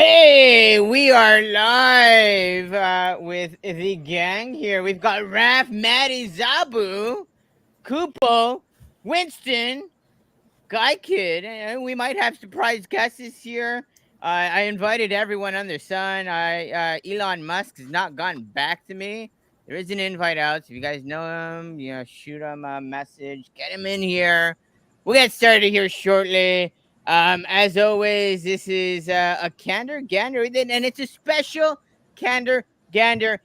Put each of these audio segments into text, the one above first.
Hey, we are live with the gang here. We've got Raph, Maddie, Zabu, Kupo, Winston, Guy Kid. We might have surprise guests this year. I invited everyone under the sun. Elon Musk has not gotten back to me. There is an invite out, so if you guys know him, shoot him a message, get him in here. We'll get started here shortly. As always, this is a Candor Gander, and it's a special Candor Gander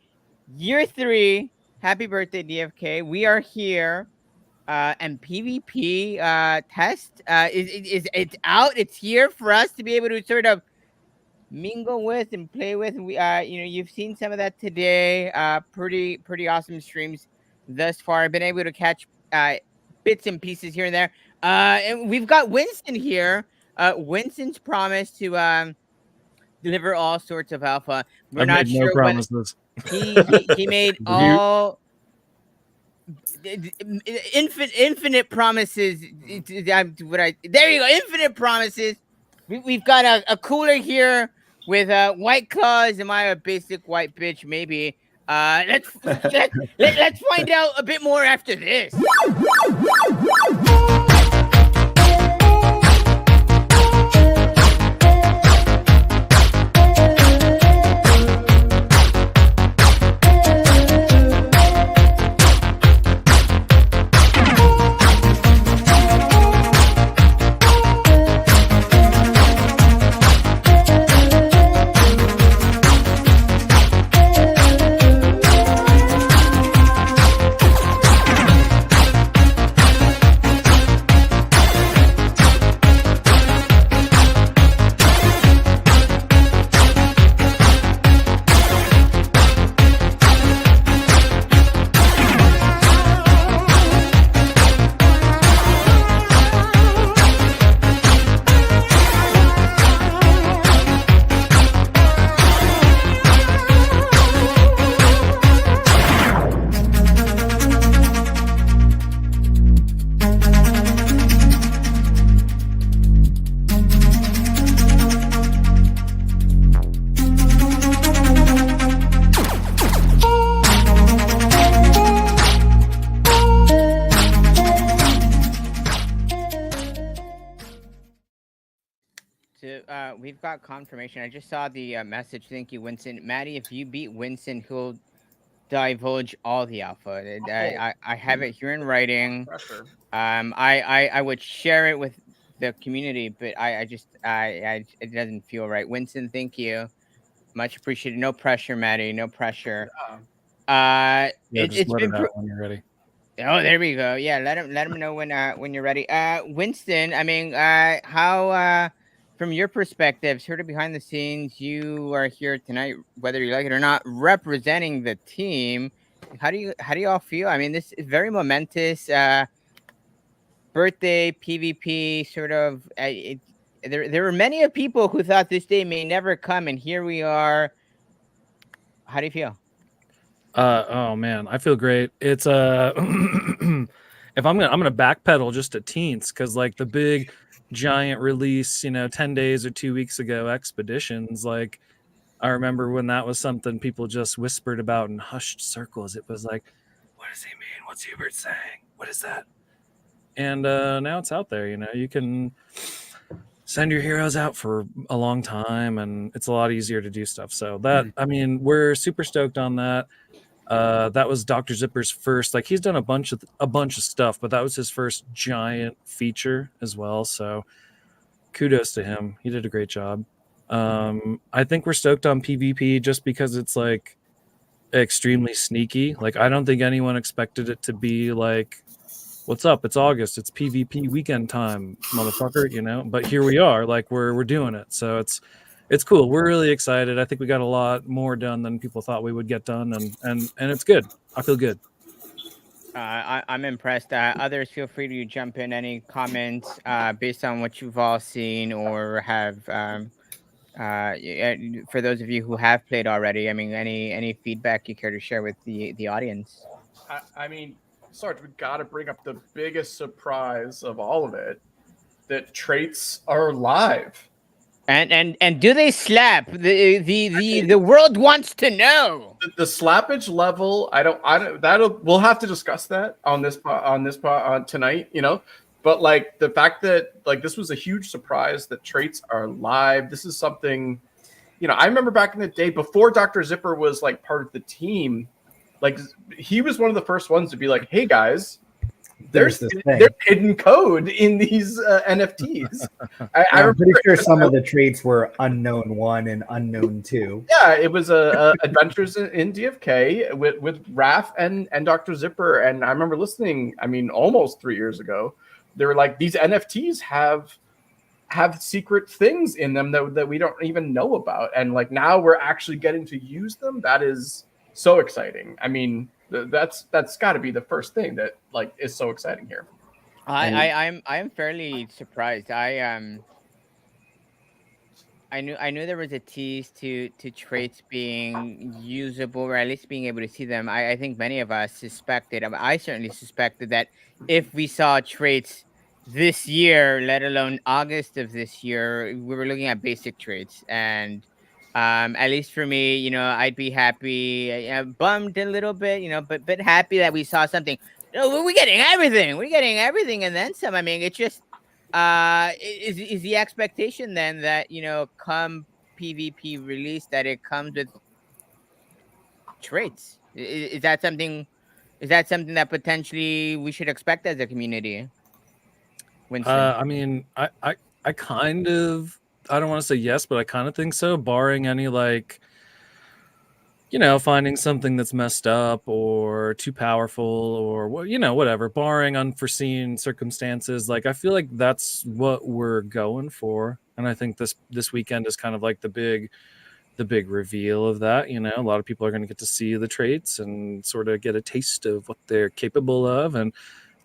year 3. Happy birthday, DFK. We are here. And PvP test is it's out. It's here for us to be able to sort of mingle with and play with. We you've seen some of that today. Pretty awesome streams thus far. I've been able to catch bits and pieces here and there. And we've got Winston here. Winston's promised to deliver all sorts of alpha. We're not sure no promises. He made all infinite promises. There you go. Infinite promises. We've got a cooler here with White Claws. Am I a basic white bitch? Maybe. Let's find out a bit more after this. We've got confirmation. I just saw the message. Thank you, Winston. Maddie, if you beat Winston, he'll divulge all the alpha. I have it here in writing. I would share it with the community, but it doesn't feel right. Winston, thank you. Much appreciated. No pressure, Maddie. No pressure. Just let it out when you're ready. Oh, there we go. Yeah, let him know when you're ready. Winston, I mean, how from your perspective, sort of behind the scenes, you are here tonight, whether you like it or not, representing the team. How do you all feel? I mean, this is very momentous birthday PvP sort of. There were many people who thought this day may never come, and here we are. How do you feel? Oh man, I feel great. It's if I'm gonna backpedal just to teens, because like the big giant release, 10 days or 2 weeks ago, expeditions, like I remember when that was something people just whispered about in hushed circles. It was like, what does he mean? What's Hubert saying? What is that? And now it's out there. You can send your heroes out for a long time, and it's a lot easier to do stuff. So that, I mean, we're super stoked on that. That was Dr. Zipper's first, like he's done a bunch of stuff, but that was his first giant feature as well. So kudos to him. He did a great job. I think we're stoked on PvP just because it's like extremely sneaky. Like I don't think anyone expected it to be like, what's up? It's August. It's PvP weekend time, motherfucker, but here we are, like we're doing it. So it's cool. We're really excited. I think we got a lot more done than people thought we would get done, and it's good. I feel good. I'm impressed. Others, feel free to jump in. Any comments based on what you've all seen or have for those of you who have played already? I mean, any feedback you care to share with the audience? I mean, Sarge, we got to bring up the biggest surprise of all of it, that traits are live. And do they slap? The world wants to know. The slappage level, I don't that'll we'll have to discuss that on on tonight, but like the fact that like this was a huge surprise that traits are live. This is something, I remember back in the day before Dr. Zipper was like part of the team, like he was one of the first ones to be like, hey guys, there's hidden code in these NFTs. I'm pretty sure some of the traits were unknown 1 and unknown 2. Yeah, it was Adventures in DFK with Raph and Dr. Zipper, and I remember listening. I mean, almost 3 years ago, they were like, these NFTs have secret things in them that we don't even know about, and like now we're actually getting to use them. That is so exciting. I mean, that's got to be the first thing that like is so exciting here. I'm fairly surprised. I knew there was a tease to traits being usable, or at least being able to see them. I think many of us suspected. I certainly suspected that if we saw traits this year, let alone August of this year, we were looking at basic traits. And at least for me, I'd be happy, bummed a little bit, but happy that we saw something. No, we're getting everything. We're getting everything, and then some. I mean, it's just is the expectation then that come PvP release that it comes with traits? Is that something? Is that something that potentially we should expect as a community? Winston? I mean, I kind of, I don't want to say yes, but I kind of think so, barring any like, finding something that's messed up or too powerful or whatever, barring unforeseen circumstances. Like I feel like that's what we're going for, and I think this weekend is kind of like the big reveal of that. A lot of people are going to get to see the traits and sort of get a taste of what they're capable of, and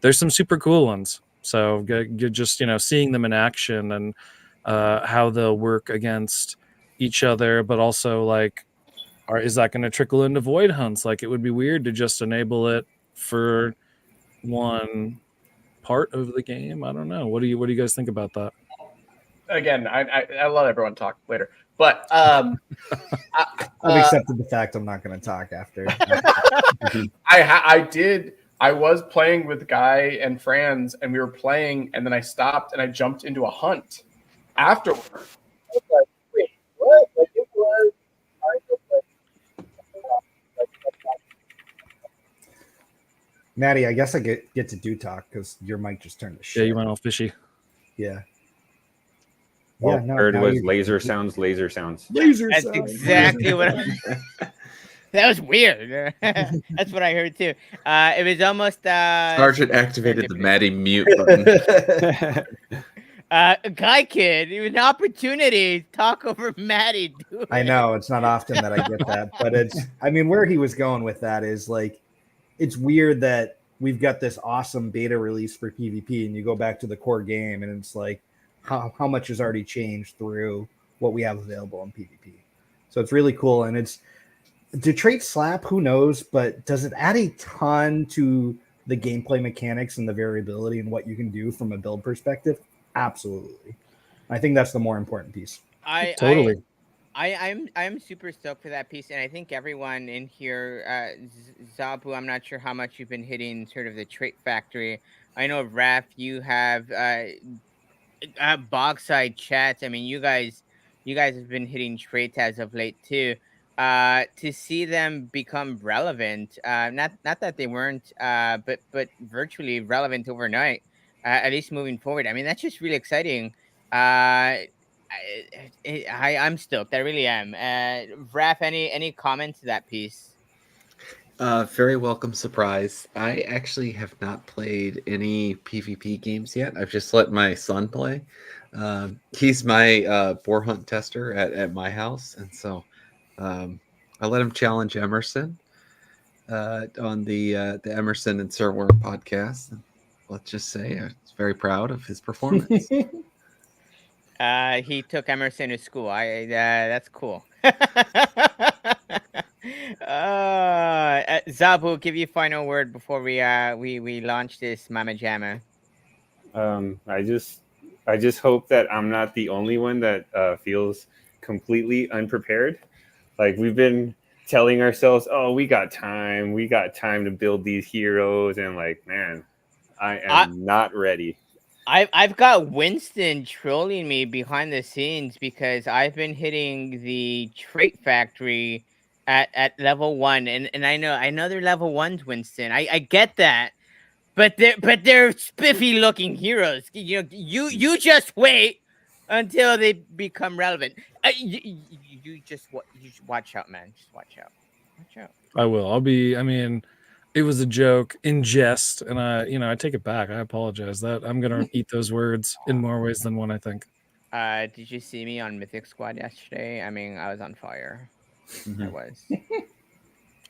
there's some super cool ones. So you're just seeing them in action and how they'll work against each other, but also like, is that going to trickle into void hunts? Like it would be weird to just enable it for one part of the game. I don't know. What do you guys think about that? Again, I'll let everyone talk later, but I've accepted the fact I'm not going to talk after. I was playing with Guy and Franz, and we were playing, and then I stopped and I jumped into a hunt afterward. I was like, wait, what? Like it was kind of like Maddie, I guess I get to do talk because your mic just turned to shit. Yeah, you went all fishy. Yeah. Well, heard was laser sounds. That's exactly what that was weird. That's what I heard too. It was almost Sergeant activated the Maddie mute button. Guy Kid, it was an opportunity to talk over Maddie. I know it's not often that I get that, but where he was going with that is like, it's weird that we've got this awesome beta release for PvP and you go back to the core game and it's like how much has already changed through what we have available in PvP. So it's really cool. And do traits slap? Who knows? But does it add a ton to the gameplay mechanics and the variability and what you can do from a build perspective? Absolutely. I think that's the more important piece. Totally. I'm super stoked for that piece, and I think everyone in here, Zabu, I'm not sure how much you've been hitting sort of the trait factory. I know Raph, you have bogside chats. I mean, you guys have been hitting traits as of late too. To see them become relevant, not that they weren't, but virtually relevant overnight, at least moving forward. I mean, that's just really exciting. I'm stoked. I really am. Raph, any comments to that piece? Very welcome surprise. I actually have not played any PvP games yet. I've just let my son play. He's my boar hunt tester at my house, and so I let him challenge Emerson on the Emerson and Sir Warren podcast. And let's just say I was very proud of his performance. He took Emerson to school. That's cool. Zabu, give you a final word before we launch this Mama Jamma. I I just hope that I'm not the only one that feels completely unprepared. Like we've been telling ourselves, "Oh, we got time to build these heroes," and like, man, I am not ready. I've got Winston trolling me behind the scenes because I've been hitting the trait factory at level 1, and I know they're level 1s, Winston. I get that. But they're spiffy looking heroes. You just wait until they become relevant. You just watch out, man. Just watch out. Watch out. I will. I mean, it was a joke in jest, and I take it back. I apologize. That I'm gonna eat those words in more ways than one, I think. Did you see me on Mythic Squad yesterday? I mean, I was on fire. I was.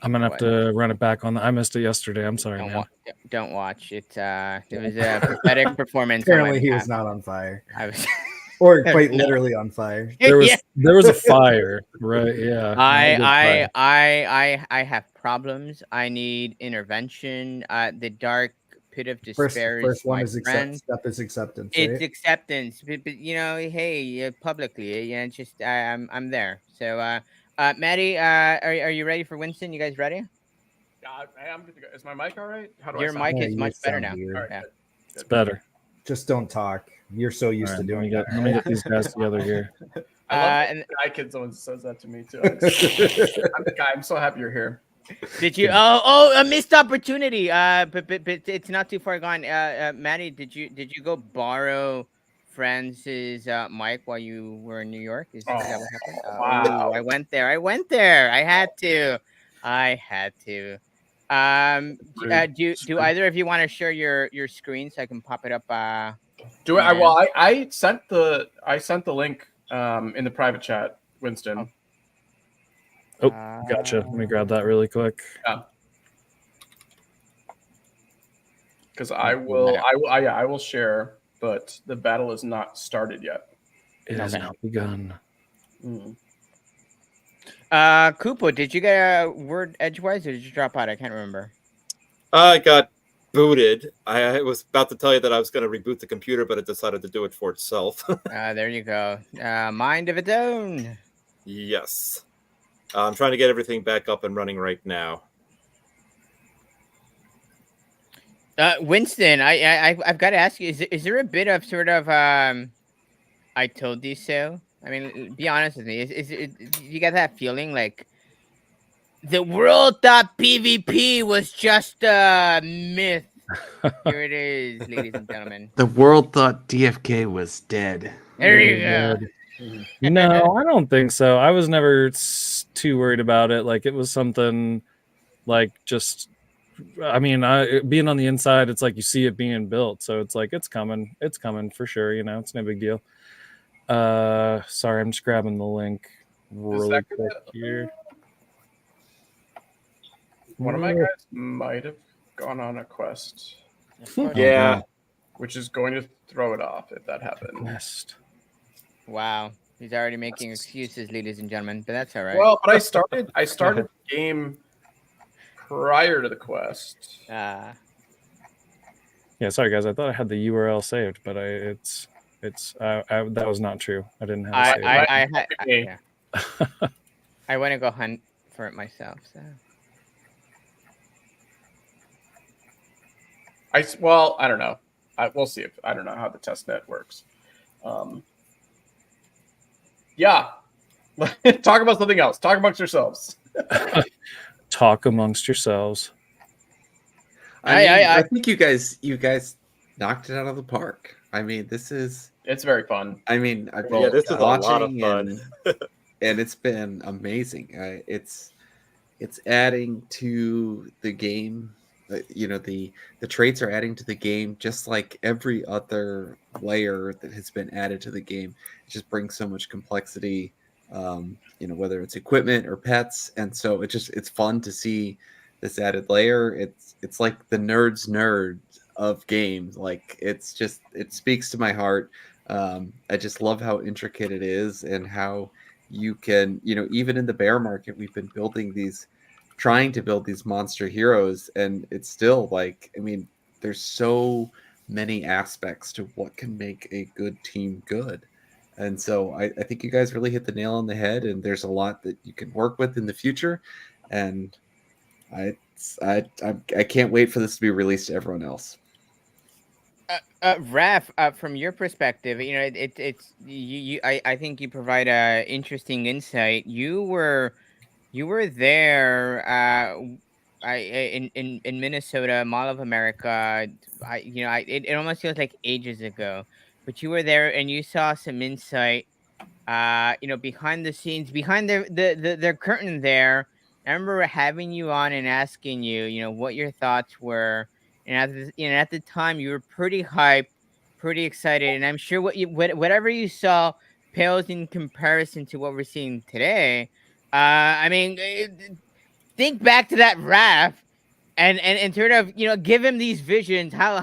I'm gonna have to run it back on I missed it yesterday. I'm sorry, man. Don't watch it. It was a pathetic performance. Apparently, he was not on fire. I was, or quite literally on fire. There was a fire, right? Yeah. I have problems. I need intervention. The dark pit of despair. First one is acceptance. Acceptance. It's right? acceptance, but hey, publicly, just I'm there. So, Maddie, are you ready for Winston? You guys ready? I'm good to go. Is my mic all right? How do Your mic is much better now. All right, Yeah. It's better. Just don't talk. You're so used to doing it. Let me get these guys together here. I love the guy someone says that to me too. I'm so happy you're here. Did you? A missed opportunity. But it's not too far gone. Maddie, did you go borrow France's mic while you were in New York? Is that what happened? Wow! I went there. I had to. Do either of you want to share your screen so I can pop it up? Do it. Well, I sent the link in the private chat, Winston. Oh, gotcha. Let me grab that really quick. Yeah. Because I will share, but the battle is not started yet. It has not begun. Koopo, did you get a word edgewise or did you drop out? I can't remember. I got booted. I was about to tell you that I was going to reboot the computer, but it decided to do it for itself. There you go. Mind of its own. Yes. I'm trying to get everything back up and running right now. Winston, I've got to ask you: is there a bit of sort of I told you so? I mean, be honest with me. Is you get that feeling like the world thought PvP was just a myth? Here it is, ladies and gentlemen. The world thought DFK was dead. There you go. No, I don't think so. I was never too worried about it. Like it was something like just, I mean, being on the inside, it's like you see it being built. So it's like, it's coming for sure. It's no big deal. Sorry, I'm just grabbing the link really quick here. One of my guys might have gone on a quest. Yeah. Which is going to throw it off if that happens. Quest. Wow, he's already making excuses, ladies and gentlemen, but that's all right. Well, but I started the game prior to the quest. Yeah, sorry guys, I thought I had the URL saved, but that was not true. I didn't have it saved. I want to go hunt for it myself. So. I don't know. We'll see I don't know how the test net works. Yeah. Talk about something else. Talk amongst yourselves. Talk amongst yourselves. I think you guys knocked it out of the park. I mean, it's very fun. I mean, this is a lot of fun. and it's been amazing. It's adding to the game. The traits are adding to the game, just like every other layer that has been added to the game. It just brings so much complexity, whether it's equipment or pets. And so it's fun to see this added layer. It's like the nerd's nerd of games. Like it speaks to my heart. I just love how intricate it is and how you can, even in the bear market, we've been trying to build these monster heroes, and it's still like, I mean, there's so many aspects to what can make a good team good. And so I think you guys really hit the nail on the head, and there's a lot that you can work with in the future. And I can't wait for this to be released to everyone else. Raf, from your perspective, it's you. I think you provide a interesting insight. You were there, in Minnesota, Mall of America. It almost feels like ages ago, but you were there and you saw some insight. Behind the scenes, behind the curtain there. I remember having you on and asking you, what your thoughts were, and at the time you were pretty hyped, pretty excited, and I'm sure whatever you saw pales in comparison to what we're seeing today. I mean, think back to that Raph, and sort of give him these visions. How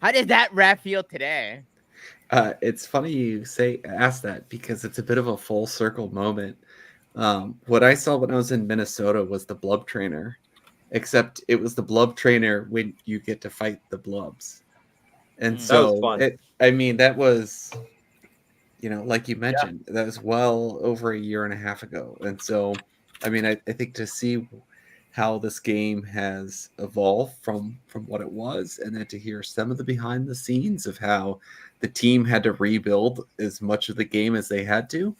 does that Raph feel today? It's funny you ask that because it's a bit of a full circle moment. What I saw when I was in Minnesota was the Blub Trainer, except it was the Blub Trainer when you get to fight the Blubs. And so, fun. that was, like you mentioned, that was well over a year and a half ago. And so, I think to see how this game has evolved from what it was, and then to hear some of the behind the scenes of how the team had to rebuild as much of the game as they had to,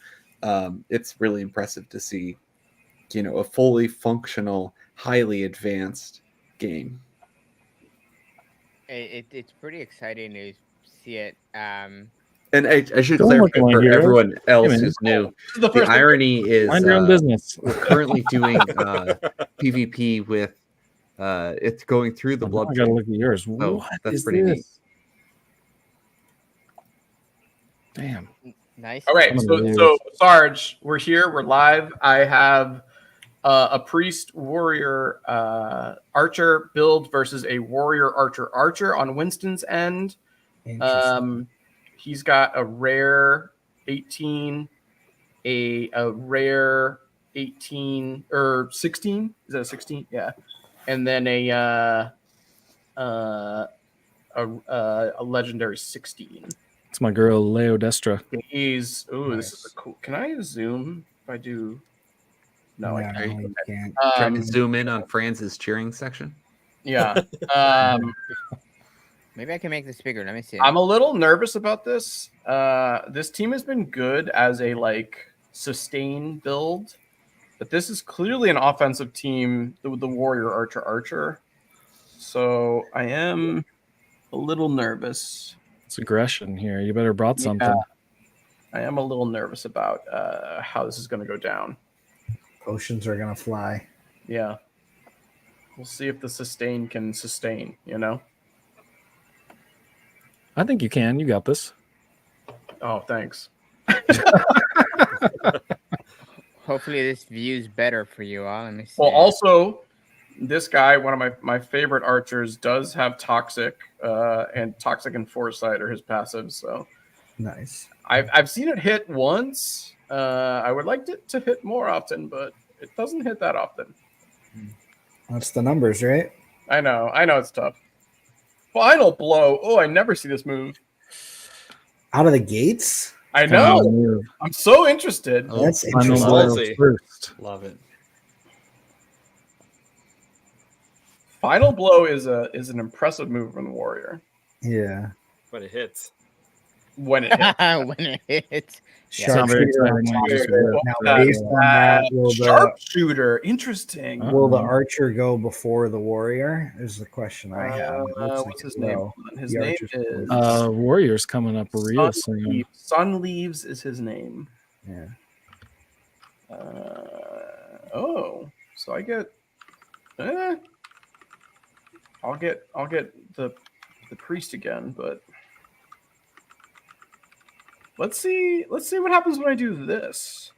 it's really impressive to see, a fully functional, highly advanced game. It's pretty exciting to see it. And I should Don't look clarify at my for hero. everyone else man. who's new. This is the The first irony is Mind your own business. we're currently doing PvP with it's going through the Blub I gotta Train. look at yours. So What that's is pretty neat. this? Damn. Nice. All right, I'm so gonna so Sarge, we're here, we're live. I have a priest warrior archer build versus a warrior archer on Winston's end. He's got a rare 18, a rare 18 or 16. Is that a 16? Yeah, and then a legendary 16. It's my girl Leo Destra. He's Nice. This is a cool. Can I zoom if I do? No, I can't. you can't. Trying to zoom in on Franz's cheering section. Yeah. Maybe I can make this bigger. Let me see. I'm a little nervous about this. This team has been good as a sustain build, but this is clearly an offensive team with the warrior archer. So I am a little nervous. It's aggression here. You better brought something. Yeah, I am a little nervous about how this is going to go down. Potions are gonna fly. Yeah. We'll see if the sustain can sustain, I think you can. You got this. Oh, thanks. Hopefully this view's better for you all. Let me see. Well, also, this guy, one of my favorite archers, does have Toxic, and Toxic and Foresight are his passives. So Nice. I've seen it hit once. I would like it to hit more often, but it doesn't hit that often. That's the numbers, right? I know it's tough. Final blow. Oh, I never see this move. Out of the gates? I know. Move. I'm so interested. Oh, That's Final interesting. blow Ballsy. first. Love it. Final blow is an impressive move from the warrior Yeah. When it hits. when it hits. when it hits. It's not very Sharpshooter on exciting when you just Toxic. whip Now, through it. based on that, will the Sharpshooter. Interesting. Huh? will the archer go before the warrior? Is the question I have. It looks like What's his it name? will. His The name archer's is Warrior's coming up real soon. Sun Leaves is his name. Yeah. So I get. I'll get the priest again, but let's see what happens when I do this.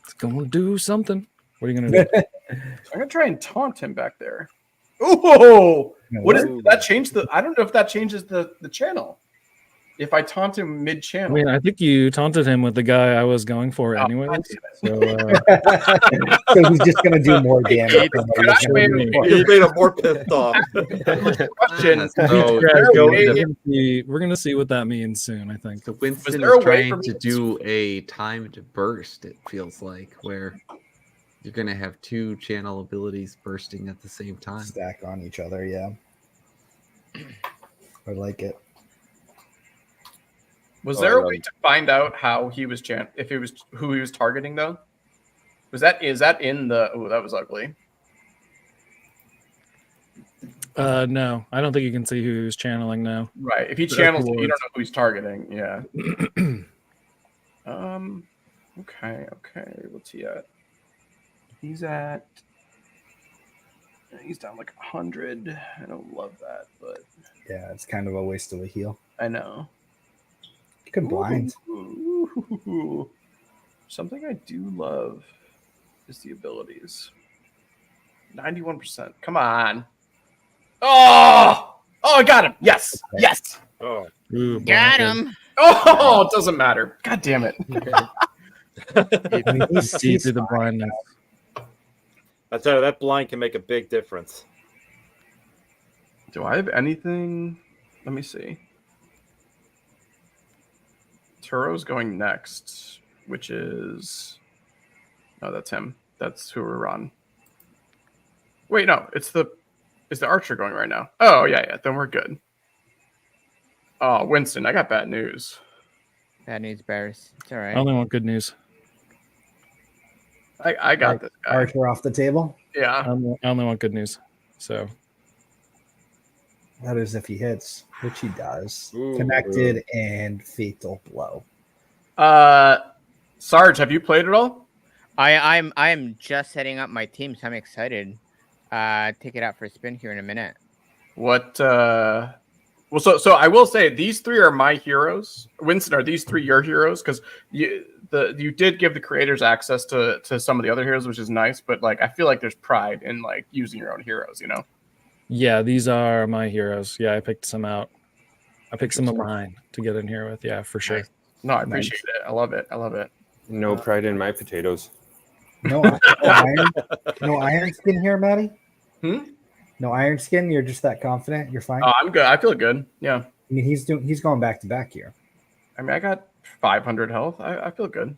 It's gonna do something. What are you gonna do? I'm gonna try and taunt him back there. Oh, what is Ooh. that? Change the? I don't know if that changes the channel. if I taunt him I mid-channel. mean, I think you taunted him with the guy I was going for Oh, anyway. God So So he's just gonna do more damage than what he was I gonna mean, do before. You made him more pissed off. question. So, there a so way- we're gonna see what that means soon. I think. so Winston there a is way for trying me to to do a timed burst, it feels like, where you're going to have two channel abilities bursting at the same time. Stack on each other, yeah. I like it. Was Oh, there I a love way it. to find out how he was if it was who he was targeting though? Is that in the? Oh, that was ugly. No, I don't think you can see who he's channeling now. Right. If he There channels, he it, you don't was. know who he's targeting. Yeah. Okay. What's he at? He's down like 100. I don't love that, but Yeah, it's kind of a waste of a heal. I know. You can blind. Ooh. Something I do love is the abilities. 91%. Come on. Oh, I got him. Yes. Okay. Yes. Oh, Ooh, Got blinded. him. Oh, it doesn't matter. God damn it. I mean, You see through the fine. blindness. I tell you, that blind can make a big difference. Do I have anything? Let me see. Turo's going next, which is... No, that's him. That's who we're on. Wait, no. It's the Archer going right now. Oh, yeah. Then we're good. Oh, Winston, I got bad news. Bad news bears. It's all right. I only want good news. I got this guy. Archer off the table. Yeah. I only want good news. So That is if he hits, which he does. Ooh, Connected and fatal blow. Sarge, have you played at all? I'm just setting up my team, so I'm excited. Take it out for a spin here in a minute. What? Well, so I will say these three are my heroes. Winston, are these three your heroes? Because you did give the creators access to some of the other heroes, which is nice. But like, I feel like there's pride in like using your own heroes. You know? yeah, these are my heroes. Yeah, I picked some out. I picked some of mine to get in here with. Yeah, for sure. No, I appreciate it. I love it. No pride in my potatoes. No iron skin here, Maddie? No iron skin? You're just that confident? You're fine? Oh, I'm good. I feel good. Yeah. I mean, he's going back to back here. I mean, I got 500 health. I feel good.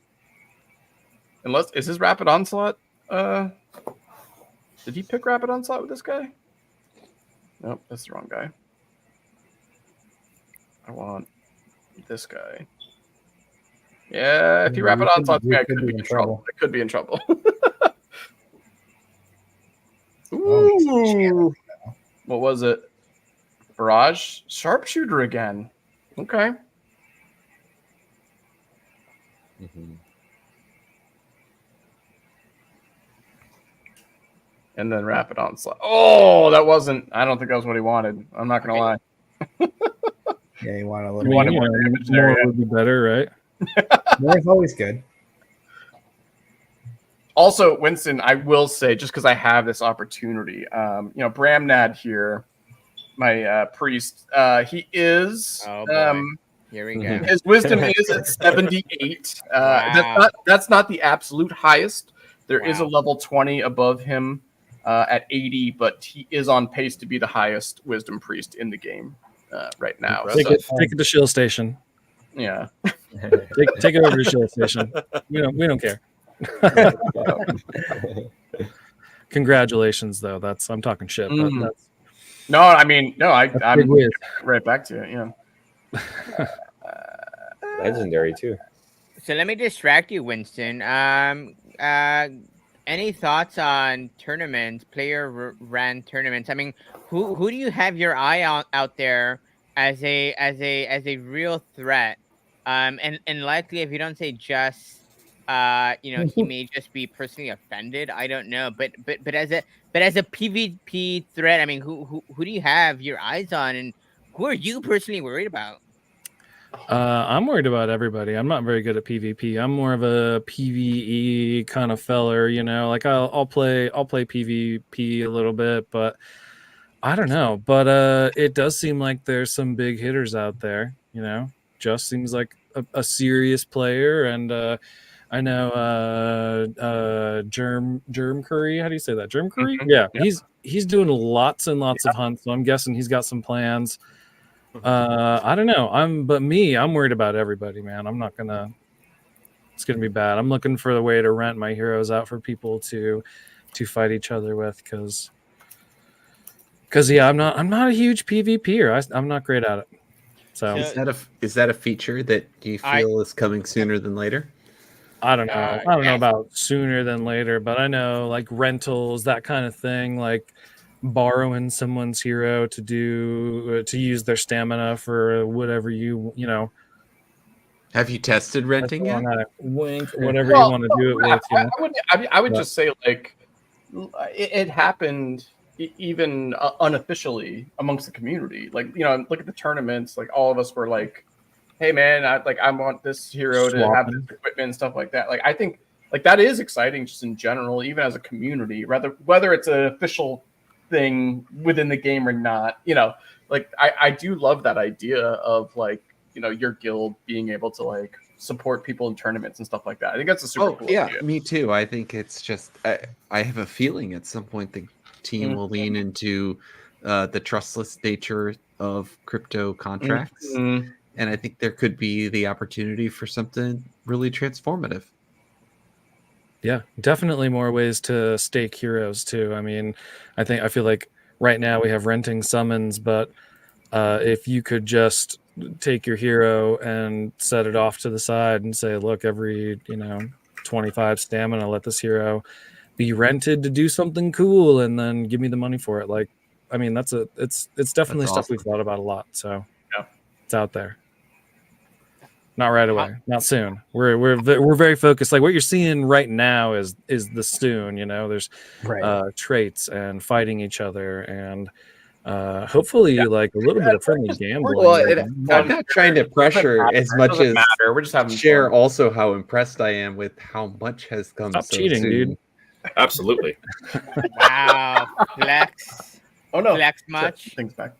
Unless is his rapid onslaught? Did he pick rapid onslaught with this guy? Nope, that's the wrong guy. I want this guy. Yeah, if he rapid onslaught, I could be in trouble. I could be in trouble. Ooh. What was it? Barrage? Sharpshooter again. Okay. Mm-hmm. And then rapid onslaught. Oh, that wasn't. I don't think that was what he wanted. I'm not gonna lie. Yeah, you want a I little mean, wanted you more know, damage there, more yeah. would be better, right? more is always good. Also, Winston, I will say, just because I have this opportunity, Bramnad here, my priest, he is. Oh boy. Here we go. His wisdom is at 78. Wow. That's not the absolute highest. There is a Wow. level 20 above him at 80, but he is on pace to be the highest wisdom priest in the game right now. Impressive. So, Take it to Shield Station. yeah. Take it over to Shield Station. We don't care. Congratulations, though. I'm talking shit. But Mm. that's No, I mean, no, big I'm whiz. right back to it. Yeah. Legendary too. So let me distract you, Winston. Any thoughts on tournaments, ran tournaments? I mean, who do you have your eye out there as a real threat? And likely, if you don't say just, he may just be personally offended. I don't know, but as a PvP threat, I mean, who do you have your eyes on, and who are you personally worried about? I'm worried about everybody. I'm not very good at PvP. I'm more of a PvE kind of feller, Like I'll play PvP a little bit, but I don't know. But it does seem like there's some big hitters out there, Just seems like a serious player, and I know Germ Curry. How do you say that? Germ Curry? Yeah, he's doing lots and lots of hunts. So I'm guessing he's got some plans. I don't know. I'm worried about everybody, man. I'm not gonna. It's gonna be bad. I'm looking for the way to rent my heroes out for people to fight each other with, because yeah, I'm not a huge PvPer. I'm not great at it. So is that a feature that you feel is coming sooner than later? I don't know. I don't know about sooner than later, but I know like rentals, that kind of thing, like borrowing someone's hero to use their stamina for whatever you know. Have you tested renting yet? Wink, whatever you want to do it with. You know? I would just say like it happened even unofficially amongst the community. Like, you know, look at the tournaments. Like all of us were like, "Hey man, I want this hero to have this equipment and stuff like that." Like I think like that is exciting just in general, even as a community, whether it's an official thing within the game or not. You know, like I do love that idea of like, you know, your guild being able to like support people in tournaments and stuff like that. I think that's a super cool idea. Me too. I think it's just I have a feeling at some point the team will lean into the trustless nature of crypto contracts. And I think there could be the opportunity for something really transformative. Yeah, definitely more ways to stake heroes too. I mean, I feel like right now we have renting summons, but if you could just take your hero and set it off to the side and say, look, every 25 stamina, let this hero be rented to do something cool, and then give me the money for it. Like, I mean, it's definitely stuff we've thought about a lot. So yeah, it's out there. Not right away, not soon. We're very focused. Like what you're seeing right now is the soon. You know, there's traits and fighting each other, and hopefully like a little bit of friendly gambling. Well, I'm not trying to pressure as much as we're just having share fun. Also how impressed I am with how much has come. Stop cheating, dude. Absolutely. Wow, flex. Oh no, flex much. Things back.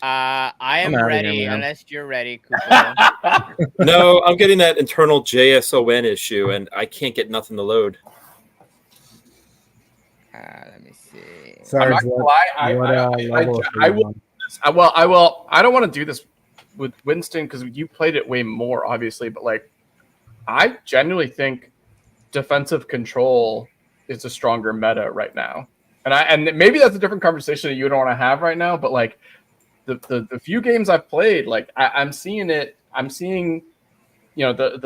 I am ready unless you're ready, Cooper. No, I'm getting that internal JSON issue, and I can't get nothing to load. Let me see. Sorry, I don't want to do this with Winston because you played it way more, obviously, but like, I genuinely think defensive control is a stronger meta right now, and maybe that's a different conversation that you don't want to have right now, but like. The few games I've played, like I'm seeing, the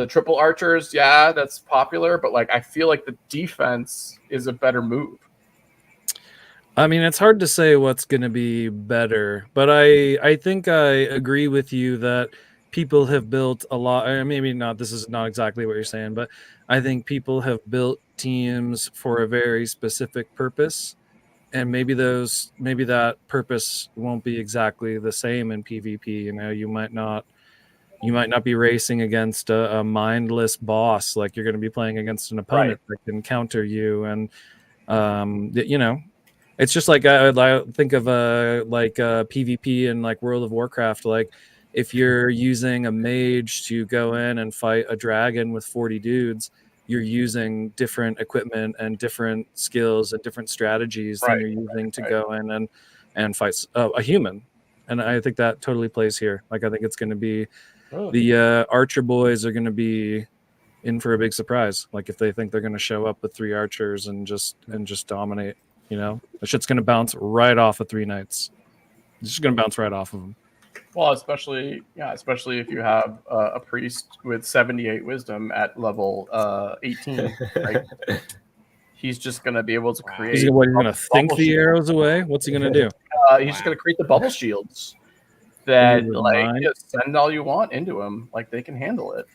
triple archers. Yeah, that's popular, but like I feel like the defense is a better move. I mean, it's hard to say what's going to be better, but I think I agree with you that people have built a lot. Or maybe not. This is not exactly what you're saying, but I think people have built teams for a very specific purpose. And maybe that purpose won't be exactly the same in PvP. You know, you might not be racing against a mindless boss. Like you're going to be playing against an opponent that can counter you. And it's just like I think of PvP in like World of Warcraft. Like if you're using a mage to go in and fight a dragon with 40 dudes, you're using different equipment and different skills and different strategies than you're using to go in and fight a human. And I think that totally plays here. Like, I think it's going to be the archer boys are going to be in for a big surprise. Like if they think they're going to show up with 3 archers and just dominate, the shit's going to bounce right off of 3 knights. It's just going to bounce right off of them. Well, especially if you have a priest with 78 wisdom at level 18, right? He's just going to be able to create. He's going to think the arrows away. What's he going to do? He's just going to create the bubble shields that just send all you want into him. Like they can handle it.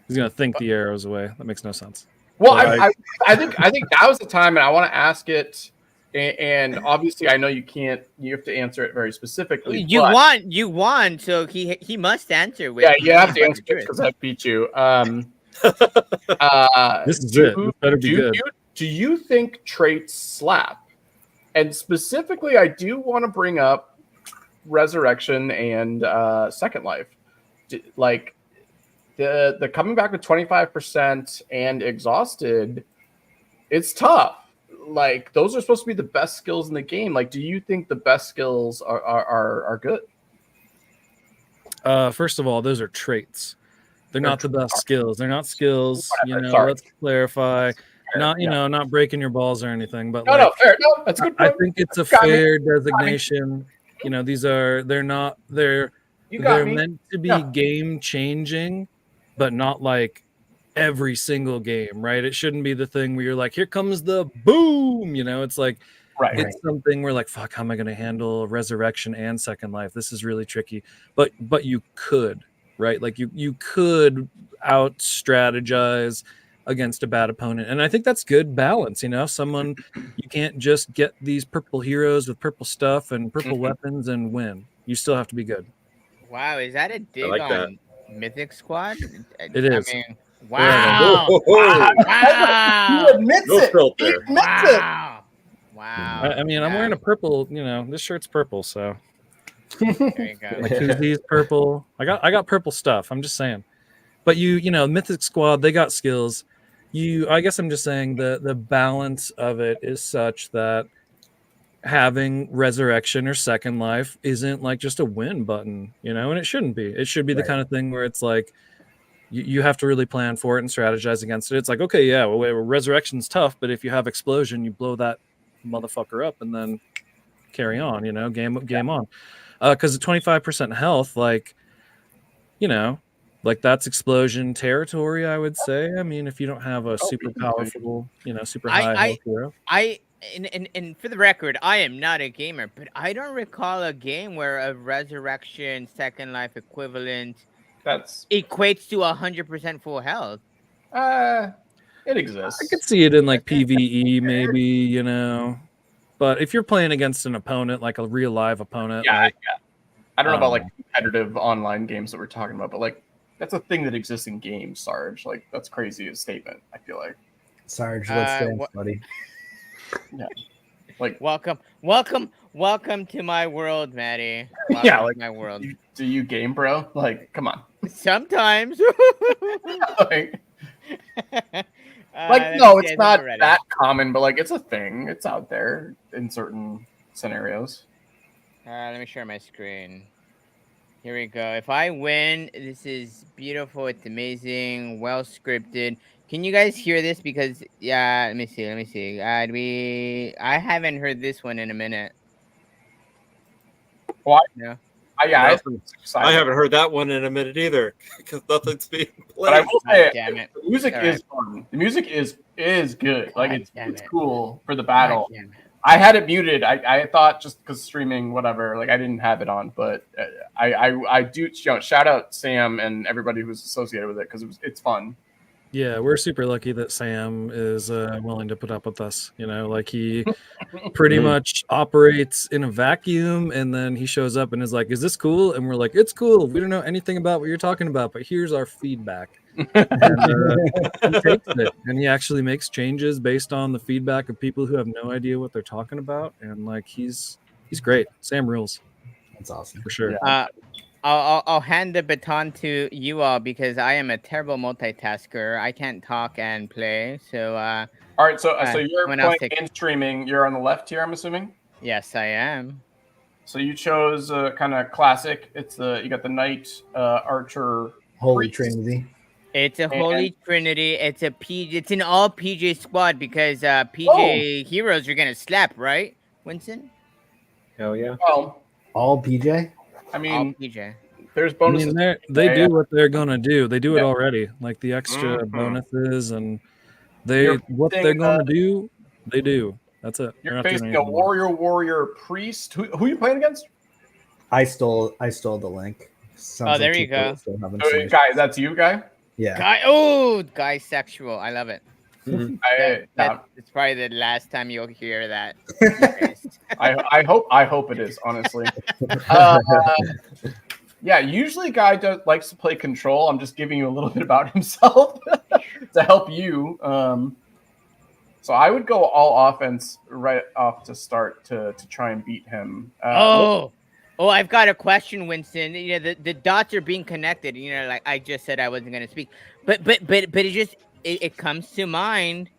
He's going to think the arrows away. That makes no sense. Well, I think that was the time, and I want to ask it. And obviously, I know you can't. You have to answer it very specifically. You won. So he must answer with. Yeah, you have to answer it because I beat you. This is it. This better be good. Do you think traits slap? And specifically, I do want to bring up Resurrection and Second Life. Like the coming back with 25% and exhausted, it's tough. Like those are supposed to be the best skills in the game. Like, do you think the best skills are good? First of all, those are traits. They're not the best skills. They're not skills. Whatever, You know, sorry. let's clarify. Fair, Not, you yeah. know, not breaking your balls or anything, but No, like, no, fair. No, that's a good I point. think it's a Got me. fair designation. You know, they're You got me. meant to be Yeah. game changing, but not like every single game, right? It shouldn't be the thing where you're like, here comes the boom, you know, it's like, Right. it's something where like, fuck, how am I going to handle Resurrection and Second Life? This is really tricky, but you could, right? Like you could out strategize against a bad opponent, and I think that's good balance. You know, you can't just get these purple heroes with purple stuff and purple weapons and win. You still have to be good. Wow, is that a dig like that. on Mythic Squad? It is. I mean, Whatever. wow. Whoa, Wow. He admits no it. filter. He admits it. Wow. Wow. I mean, I'm wearing a purple. You know, this shirt's purple, so There you go. my koozies purple. I got purple stuff. I'm just saying. But you know, Mythic Squad, they got skills. I guess I'm just saying the balance of it is such that having Resurrection or Second Life isn't like just a win button, you know, and it shouldn't be. It should be the kind of thing where it's like you have to really plan for it and strategize against it. It's like, okay, yeah, well, Resurrection's tough, but if you have Explosion, you blow that motherfucker up and then carry on, you know, game on. Because the 25% health, like, you know, like that's Explosion territory, I would say. I mean, if you don't have a super powerful, you know, super high health hero. And for the record, I am not a gamer, but I don't recall a game where a Resurrection Second Life equivalent That's equates to 100% full health. it exists. I could see it in like PvE, maybe, you know. But if you're playing against an opponent, like a real live opponent, Yeah, like, I don't know about like competitive online games that we're talking about, but like that's a thing that exists in games, Sarge. Like that's crazy a statement, I feel like. Sarge, let's dance, buddy. Yeah. Like Welcome to my world, Maddie. Welcome yeah, like to my world. do you game, bro? Like, come on. Sometimes. like Let no, me see, it's I think not we're ready. that common, but like it's a thing. It's out there in certain scenarios. Let me share my screen. Here we go. If I win, this is beautiful. It's amazing. Well scripted. Can you guys hear this? Because yeah, let me see. I haven't heard this one in a minute. Well, No. I haven't heard that one in a minute either because nothing's being But I played. will say, Damn it. the music All is fun. The music is good. Like God it's damn it. cool for the battle. God damn it. I had it muted. I thought just because streaming, whatever. Like I didn't have it on, but I do. You know, shout out Sam and everybody who's associated with it because it's fun. yeah, we're super lucky that Sam is willing to put up with us. You know, like he pretty much operates in a vacuum, and then he shows up and is like, "Is this cool?" And we're like, "It's cool. We don't know anything about what you're talking about, but here's our feedback." And he takes it, and he actually makes changes based on the feedback of people who have no idea what they're talking about, and like he's great. Sam rules. That's awesome. For sure. Yeah. I'll hand the baton to you all because I am a terrible multitasker. I can't talk and play. So All right, so you're someone else playing take- and streaming. You're on the left here, I'm assuming. yes, I am. So you chose kind of classic. It's you got the knight, archer, Holy priest. Trinity. It's a And- holy trinity. It's an all PJ squad because PJ heroes are gonna slap, right, Winston? Hell yeah. Well, All PJ? I All mean, PJ. there's I bonuses. mean, they Yeah, do yeah. what they're gonna do. They do it Yeah. already, like the extra Mhm. bonuses and You're what facing, they're gonna do. They do. That's it. They're You're not doing facing a anything more. warrior priest. Who are you playing against? I stole the link. Sounds there like you people go. still haven't Oh, seen it. guy, that's you, guy. Yeah. Guy sexual. I love it. I It's probably the last time you'll hear that. I hope it is, honestly. Yeah, usually guy likes to play control. I'm just giving you a little bit about himself to help you. So I would go all offense right off to start to try and beat him. Oh, I've got a question, Winston. You know, the dots are being connected. You know, like I just said, I wasn't going to speak, but it comes to mind.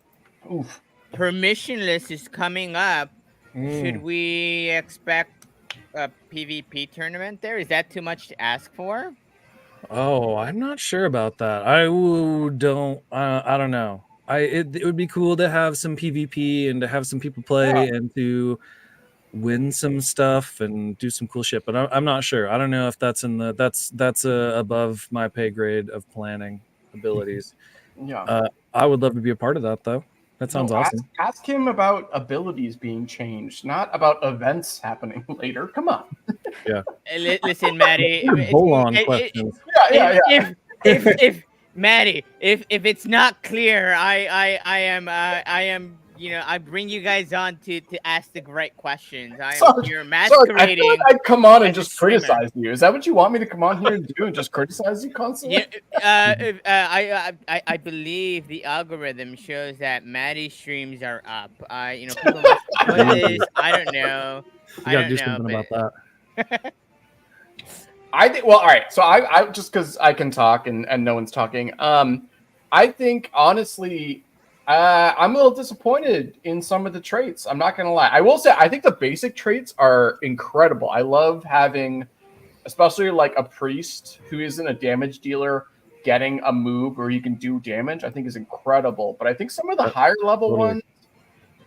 Oof. Permissionless is coming up. Should Mm. we expect a PvP tournament there? Is that too much to ask for? Oh, I'm not sure about that. I don't know. It would be cool to have some PvP and to have some people play and to win some stuff and do some cool shit. But I'm not sure. I don't know if that's above my pay grade of planning abilities. Yeah. I would love to be a part of that though. That sounds No, awesome. Ask him about abilities being changed, not about events happening later. Come on. Listen, Maddie. Full on questions. Yeah. If Maddie, if it's not clear, I am. You know, I bring you guys on to ask the right questions. I am Sorry, here Sorry, I masquerading. feel like I'd come on and as a just streamer. criticize you. Is that what you want me to come on here and do and just criticize you constantly? Yeah, I believe the algorithm shows that Maddie's streams are up. You know, people must put this. I don't know. You gotta do something about that. I think. Well, all right. So I just because I can talk and no one's talking. I think honestly, I'm a little disappointed in some of the traits. I'm not gonna lie. I will say I think the basic traits are incredible. I love having, especially like a priest who isn't a damage dealer getting a move where you can do damage. I think is incredible. But I think some of the higher level ones.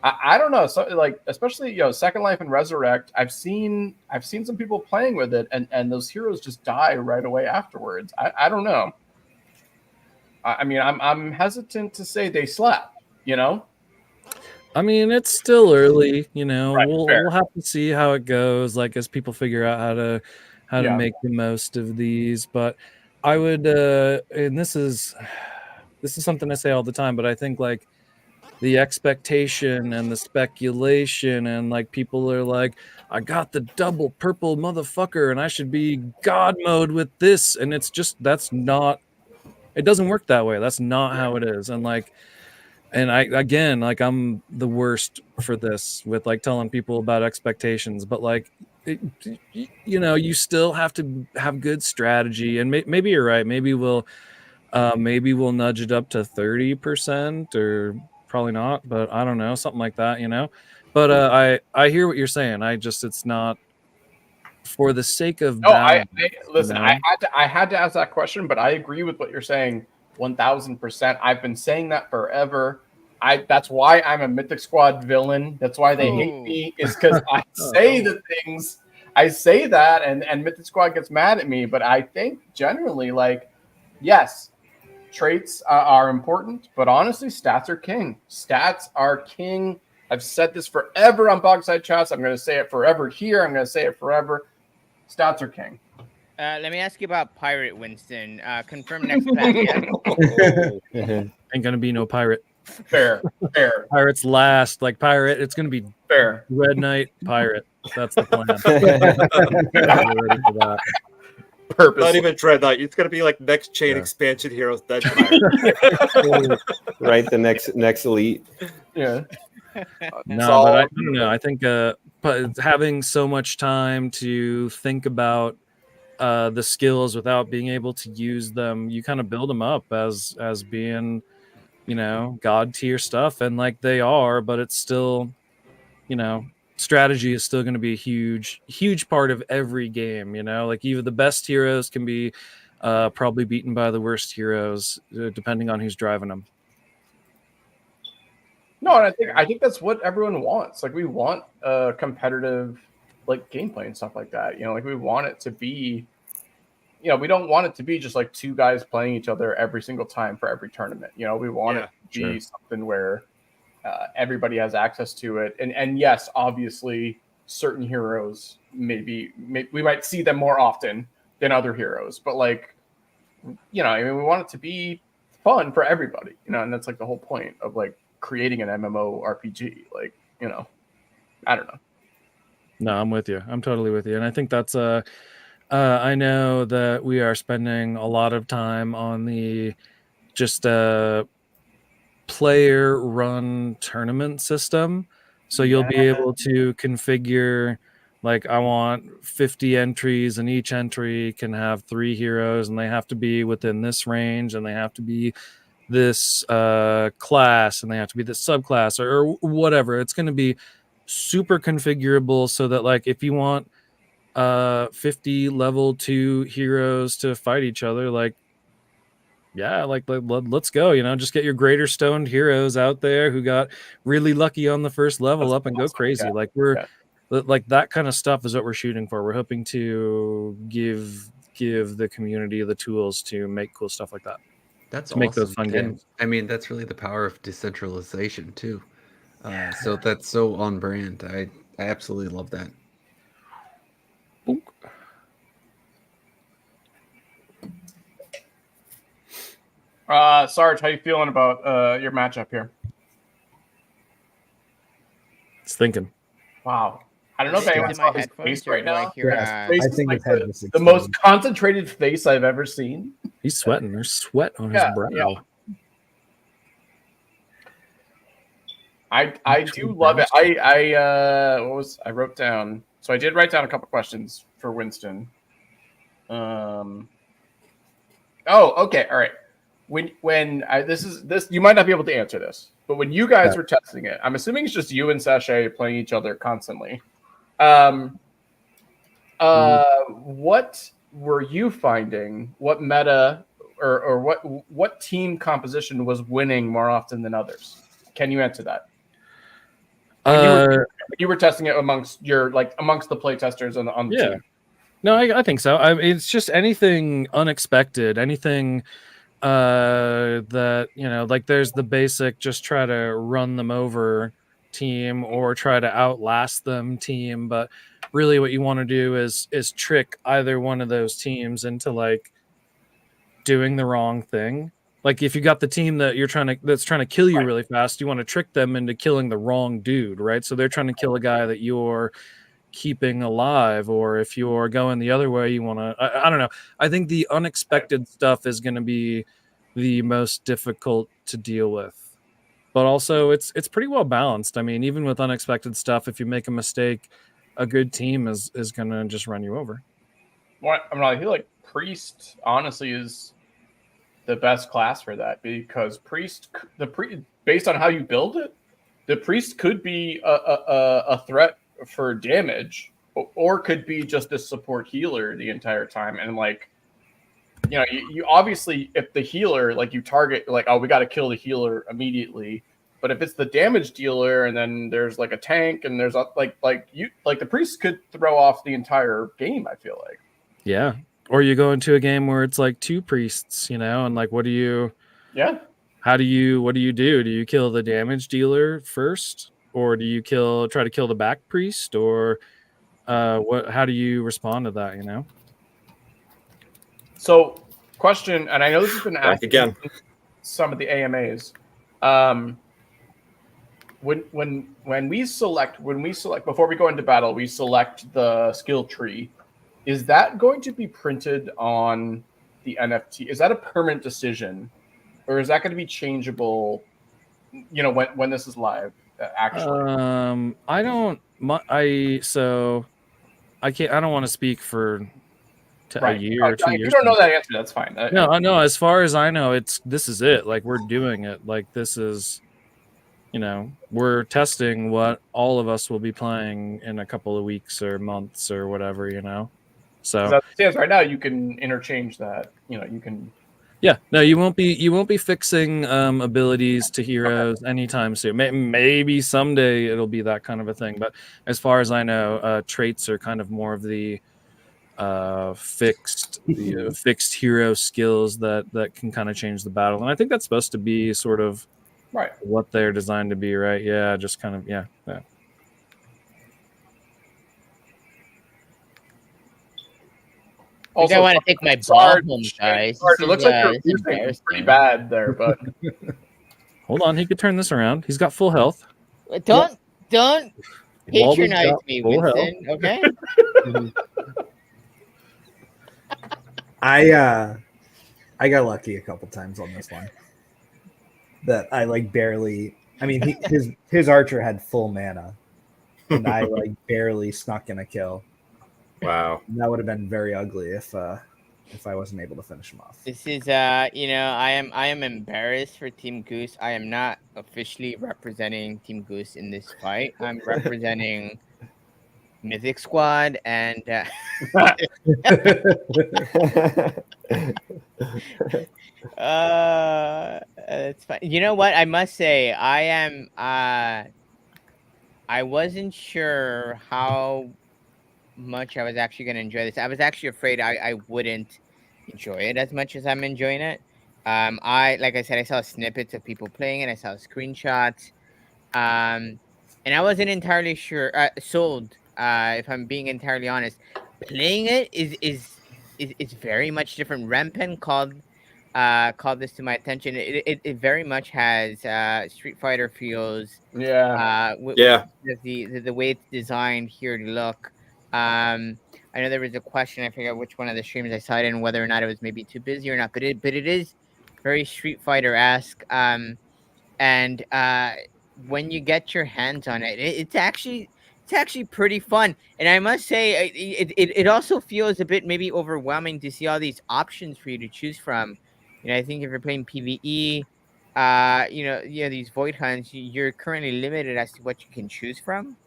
I don't know. So like, especially Second Life and Resurrect, I've seen some people playing with it, and those heroes just die right away afterwards. I don't know. I mean, I'm hesitant to say they slap. I mean, it's still early. Right, We'll have to see how it goes. Like as people figure out how to make the most of these. But I would, and this is something I say all the time. But I think like the expectation and the speculation and like people are like, I got the double purple motherfucker and I should be God mode with this, and it's just it doesn't work that way. That's not how it is. And like, and I'm the worst for this with like telling people about expectations, but like you still have to have good strategy, and maybe you're right. Maybe we'll nudge it up to 30%, or probably not, but I don't know, something like that, But I hear what you're saying. It's not for the sake of balance. Listen. I had to ask that question, but I agree with what you're saying 1000%. I've been saying that forever. That's why I'm a Mythic Squad villain. That's why they hate me, is because I say the things. I say that, and Mythic Squad gets mad at me. But I think generally, like, yes, traits are important, but honestly, stats are king. Stats are king. I've said this forever on Bogside Chats. I'm going to say it forever here. I'm going to say it forever. Stats are king. Let me ask you about Pirate, Winston. Confirm next pack yet? Ain't gonna be no pirate. Fair. Pirate's last. Like pirate, it's gonna be fair. Red Knight pirate. That's the plan. Ready for that. Purpose. Not even Dread Knight. It's gonna be like next chain expansion heroes. Then right, the next elite. Yeah. No, but I don't know. I think but having so much time to think about the skills without being able to use them, you kind of build them up as being, god tier stuff, and like they are, but it's still, strategy is still going to be a huge part of every game. Like even the best heroes can be probably beaten by the worst heroes, depending on who's driving them. No, and I think that's what everyone wants. Like we want competitive like gameplay and stuff like that. Like we want it to be, we don't want it to be just like two guys playing each other every single time for every tournament. We want it to be something where everybody has access to it. And yes, obviously certain heroes we might see them more often than other heroes, but like, we want it to be fun for everybody, and that's like the whole point of like creating an MMO RPG. Like, I don't know. No, I'm with you. I'm totally with you. And I think that's I know that we are spending a lot of time on the just player run tournament system. So you'll be able to configure Like I want 50 entries, and each entry can have 3 heroes, and they have to be within this range, and they have to be this class, and they have to be this subclass or whatever. It's going to be super configurable so that like if you want 50 level 2 heroes to fight each other, like yeah, like let's go, you know, just get your greater stoned heroes out there who got really lucky on the first level That's up and go awesome. crazy. Yeah. Like we're Yeah. like that kind of stuff is what we're shooting for. We're hoping to give the community the tools to make cool stuff like that, That's to make those awesome. fun And games. I mean, that's really the power of decentralization too. So that's so on brand. I absolutely love that. Boink. Sarge, how you feeling about your matchup here? It's thinking. Wow. I don't know if Is it anyone in saw my his headphones, face or right do I now. hear, Yes, His face I is think like his head the, was the exploding. most concentrated face I've ever seen. He's sweating. There's sweat on his Yeah, brow. yeah. I do love it. I wrote down. So I did write down a couple questions for Winston. Oh, okay, all right. This you might not be able to answer this, but when you guys were testing it, I'm assuming it's just you and Sachet playing each other constantly. What were you finding? What meta or what team composition was winning more often than others? Can you answer that? When you were testing it amongst the playtesters on the team. No, I think so. It's just anything unexpected, anything that, you know, like there's the basic just try to run them over team or try to outlast them team, but really what you want to do is trick either one of those teams into like doing the wrong thing. Like if you got the team that that's trying to kill you really fast, you want to trick them into killing the wrong dude, right? So they're trying to kill a guy that you're keeping alive, or if you're going the other way, you want to I don't know. I think the unexpected stuff is going to be the most difficult to deal with, but also it's pretty well balanced. I mean, even with unexpected stuff, if you make a mistake, a good team is going to just run you over. Well, I feel like Priest honestly is the best class for that, because based on how you build it, the Priest could be a threat for damage, or could be just a support healer the entire time. And like, you know, you obviously, if the healer, like you target, like, oh, we got to kill the healer immediately. But if it's the damage dealer, and then there's like a tank, and there's the Priest could throw off the entire game, I feel like. Yeah. Or you go into a game where it's like 2 priests, you know, and like, what do you do? Do you kill the damage dealer first, or do you try to kill the back priest, or how do you respond to that, you know? So, question, and I know this has been Back asked again. in some of the AMAs. When we select before we go into battle, we select the skill tree. Is that going to be printed on the NFT? Is that a permanent decision, or is that going to be changeable? You know, when this is live, actually. I don't want to speak for a year or 2 If years. you don't know that answer, that's fine. No, I know. As far as I know, this is it. Like we're doing it. Like this is, you know, we're testing what all of us will be playing in a couple of weeks or months or whatever, you know. So as it stands right now, you can interchange that. You know, you can. Yeah, no, you won't be fixing abilities to heroes anytime soon. Maybe someday it'll be that kind of a thing, but as far as I know, traits are kind of more of the fixed hero skills that can kind of change the battle, and I think that's supposed to be sort of right what they're designed to be, right? Yeah, just kind of yeah. Also, I want to take my ball home, guys. It looks like you're losing pretty bad there, but hold on, he could turn this around. He's got full health. Don't patronize me, Winston. Health. Okay. I got lucky a couple times on this one. That I like barely. I mean, his archer had full mana, and I like barely snuck in a kill. Wow. And that would have been very ugly if I wasn't able to finish him off. This is I am embarrassed for Team Goose. I am not officially representing Team Goose in this fight. I'm representing Mythic Squad, and it's fine. You know what? I must say, I wasn't sure how much I was actually going to enjoy this. I was actually afraid I wouldn't enjoy it as much as I'm enjoying it. Like I said, I saw snippets of people playing it. I saw screenshots, and I wasn't entirely sure sold. If I'm being entirely honest, playing it is very much different. Rempen called this to my attention. It very much has Street Fighter feels. Yeah. Yeah. The way it's designed here to look. I know there was a question. I forget which one of the streams I saw it in, whether or not it was maybe too busy or not. But it is very Street Fighter-esque. And when you get your hands on it, it's actually pretty fun. And I must say, it also feels a bit maybe overwhelming to see all these options for you to choose from. I think if you're playing PvE, these void hunts, you're currently limited as to what you can choose from.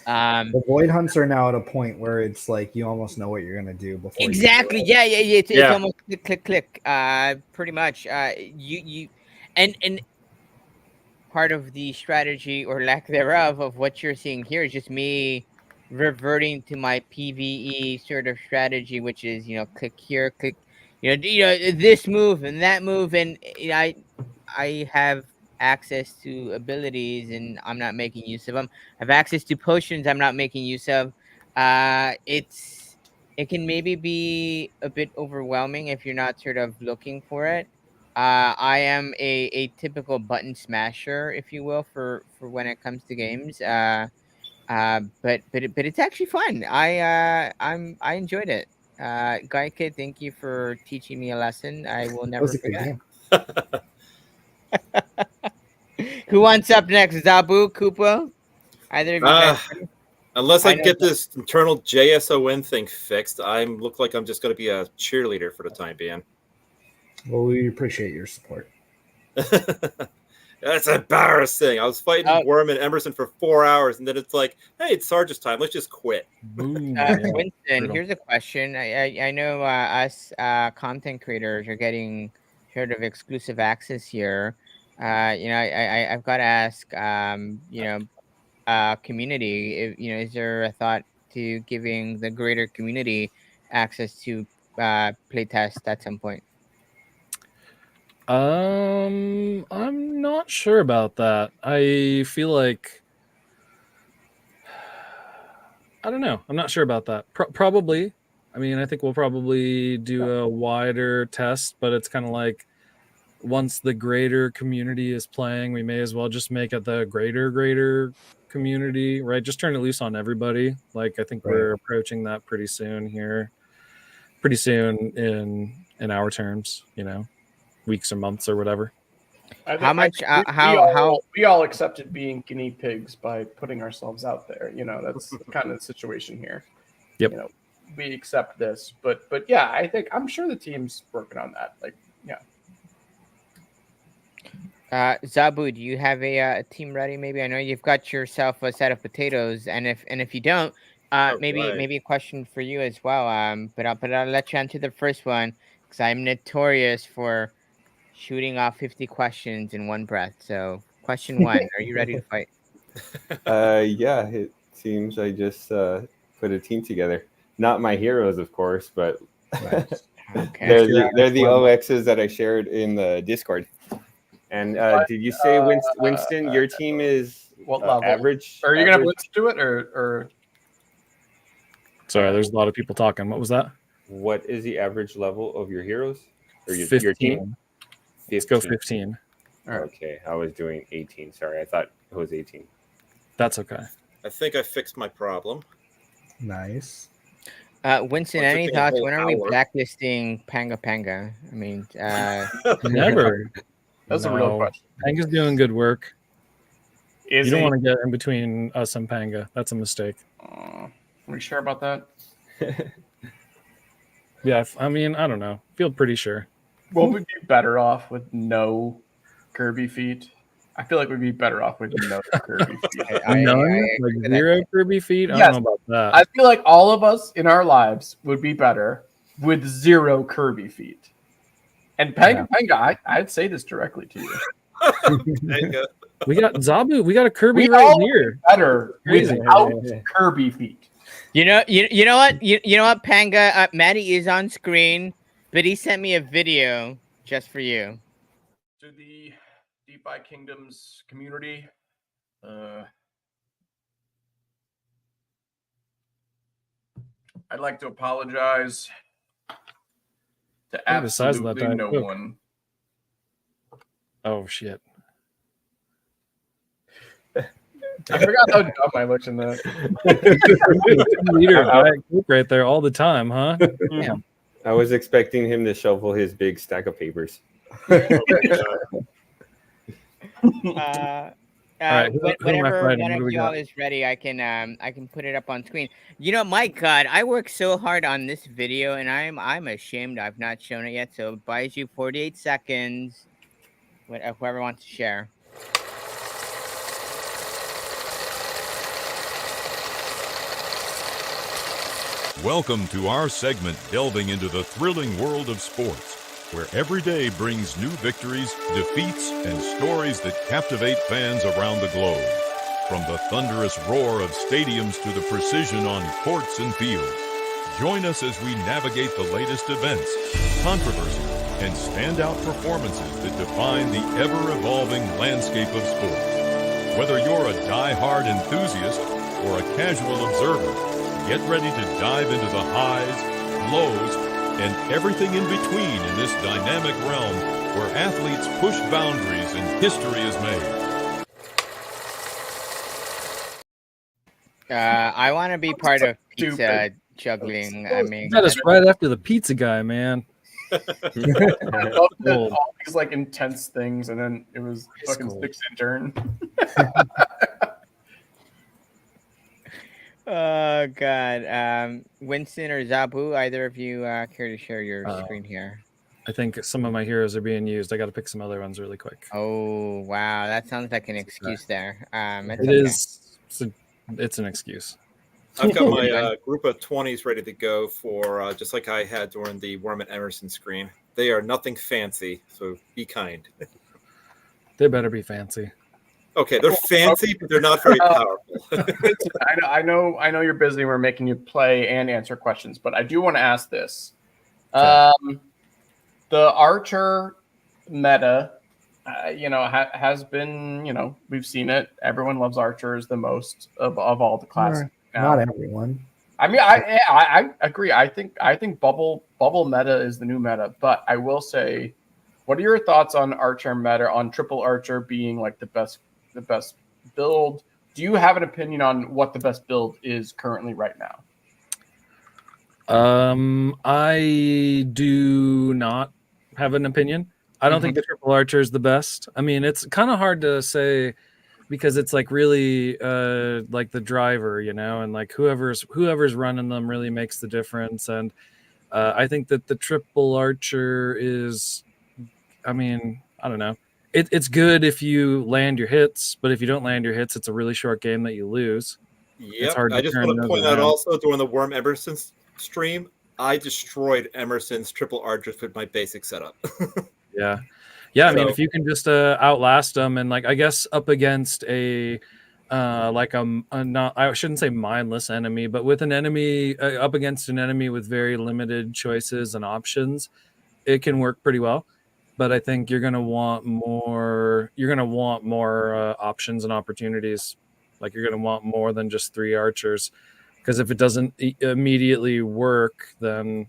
The void hunts are now at a point where it's like you almost know what you're gonna do before. Exactly. Yeah. It's almost click. Pretty much. You and part of the strategy or lack thereof of what you're seeing here is just me reverting to my PvE sort of strategy, which is click here, click, this move and that move, and I have access to abilities and I'm not making use of them. I have access to potions I'm not making use of. It can maybe be a bit overwhelming if you're not sort of looking for it. I am a typical button smasher, if you will, for when it comes to games. But it's actually fun. I enjoyed it. Gaike, thank you for teaching me a lesson. I will That never was a good forget. game. Who wants up next? Zabu, Koopa? Either of you guys? Unless I know get this internal JSON thing fixed, I look like I'm just going to be a cheerleader for the time being. Well, we appreciate your support. That's embarrassing. I was fighting Worm and Emerson for 4 hours, and then it's like, hey, it's Sarge's time. Let's just quit. Winston, here's a question. I know us content creators are getting sort of exclusive access here. I've got to ask, community, is there a thought to giving the greater community access to playtest at some point? I'm not sure about that. I feel like I don't know. I'm not sure about that. Probably. I mean, I think we'll probably do a wider test, but it's kind of like once the greater community is playing, we may as well just make it the greater community, right? Just turn it loose on everybody. Like I think we're approaching that pretty soon in our terms, weeks or months or whatever. How much? We all accepted being guinea pigs by putting ourselves out there. That's kind of the situation here. Yep. We accept this, but yeah, I'm sure the team's working on that. Like, yeah. Zabu, do you have a team ready? Maybe I know you've got yourself a set of potatoes, and if you don't, maybe a question for you as well. But I'll let you answer the first one because I'm notorious for shooting off 50 questions in one breath. So, question 1: are you ready to fight? Yeah, it seems I just put a team together. Not my heroes, of course, but Okay. they're the OXs that I shared in the Discord. And did you say, Winston, your team is what level? Average? Are you going to blitz to it or? Sorry, there's a lot of people talking. What was that? What is the average level of your heroes or your 15. team? 15. Let's go 15. Okay, I was doing 18. Sorry, I thought it was 18. That's okay. I think I fixed my problem. Nice. Winston, any thoughts? When are we blacklisting Panga Panga? I mean, never. That's a real question. Panga's doing good work. Is You don't a- want to get in between us and Panga. That's a mistake. Are we sure about that? Yeah, I mean, I don't know. Feel pretty sure. Will we be better off with no Kirby feet? I feel like we'd be better off with no Kirby feet. None? agree Like with that. 0 Kirby feet? I Yes. don't know about that. I feel like all of us in our lives would be better with 0 Kirby feet. And Panga, I'd say this directly to you. Panga. We got Zabu. We got a Kirby We right all here. better Crazy. without Kirby feet. You know what? You know what, Panga? Maddie is on screen, but he sent me a video just for you. To the DefiKingdom's community, I'd like to apologize to Look at the size of that absolutely Diet no Coke. one. Oh shit. I forgot how dumb I looked in that. 2-liter Diet Coke right there all the time, huh? I was expecting him to shovel his big stack of papers. right, who am I Whenever fighting? one What do of we y'all got? is ready, I can put it up on screen. You know, my God, I worked so hard on this video, and I'm ashamed I've not shown it yet. So it buys you 48 seconds. Whoever wants to share. Welcome to our segment delving into the thrilling world of sports, where every day brings new victories, defeats, and stories that captivate fans around the globe. From the thunderous roar of stadiums to the precision on courts and fields. Join us as we navigate the latest events, controversies, and standout performances that define the ever-evolving landscape of sports. Whether you're a die-hard enthusiast or a casual observer, get ready to dive into the highs, lows, and everything in between in this dynamic realm where athletes push boundaries and history is made. I want to be part of pizza Stupid. juggling. I mean, That is right after the pizza guy, man. I love that Cool. all these like intense things, and then it was It's fucking cool. Sticks intern. oh God, Winston or Zabu, either of you care to share your screen here? I think some of my heroes are being used. I got to pick some other ones really quick. Oh wow, that sounds like an excuse there. It's It okay. is. It's an excuse. I've got my group of 20s ready to go for just like I had during the Worm and Emerson screen. They are nothing fancy, so be kind. They better be fancy. Okay, they're fancy, but they're not very powerful. I know you're busy. We're making you play and answer questions, but I do want to ask this. Okay. The Archer meta, has been, we've seen it. Everyone loves archers the most of all the classes. now. Not everyone. I mean, I agree. I think bubble meta is the new meta, but I will say, what are your thoughts on Archer meta, on triple Archer being like the best build? Do you have an opinion on what the best build is currently right now? I do not have an opinion. I don't think the triple archer is the best. I mean, it's kind of hard to say because it's like really like the driver, and like whoever's running them really makes the difference. And I think that the triple archer is, I mean, I don't know. It's good if you land your hits, but if you don't land your hits, it's a really short game that you lose. Yep. hard to I just turn want to those point out around. also during the Worm Emerson stream, I destroyed Emerson's triple archers with my basic setup. Yeah. I mean, So- if you can just outlast them, and like I guess up against a not, I shouldn't say mindless enemy, but with an enemy up against an enemy with very limited choices and options, it can work pretty well. But I think you're gonna want more. You're gonna want more options and opportunities. Like you're gonna want more than just 3 archers, because if it doesn't immediately work, then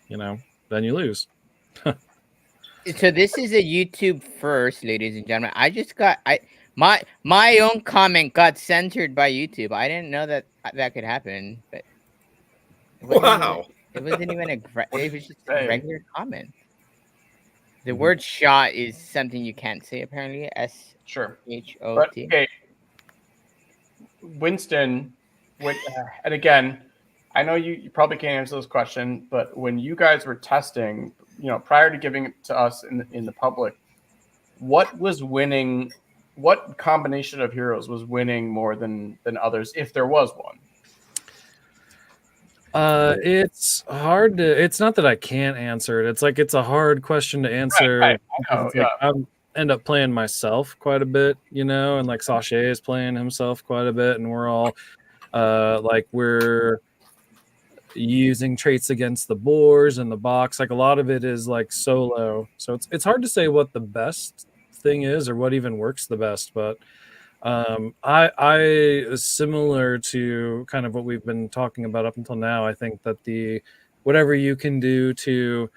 then you lose. So this is a YouTube first, ladies and gentlemen. I just got my own comment got censored by YouTube. I didn't know that could happen. But Wow. it wasn't even it was just a say? regular comment. The word "shot" is something you can't say apparently. Sure. But SHOT. okay, Winston, and again, I know you probably can't answer this question, but when you guys were testing, prior to giving it to us in the public, what was winning? What combination of heroes was winning more than others, if there was one? It's hard to. It's not that I can't answer it. It's like it's a hard question to answer. Right. Because it's like I end up playing myself quite a bit, and like Sachet is playing himself quite a bit, and we're all like we're using traits against the boars and the box. Like a lot of it is like solo, so it's hard to say what the best thing is or what even works the best, but. I similar to kind of what we've been talking about up until now. I think that whatever you can do to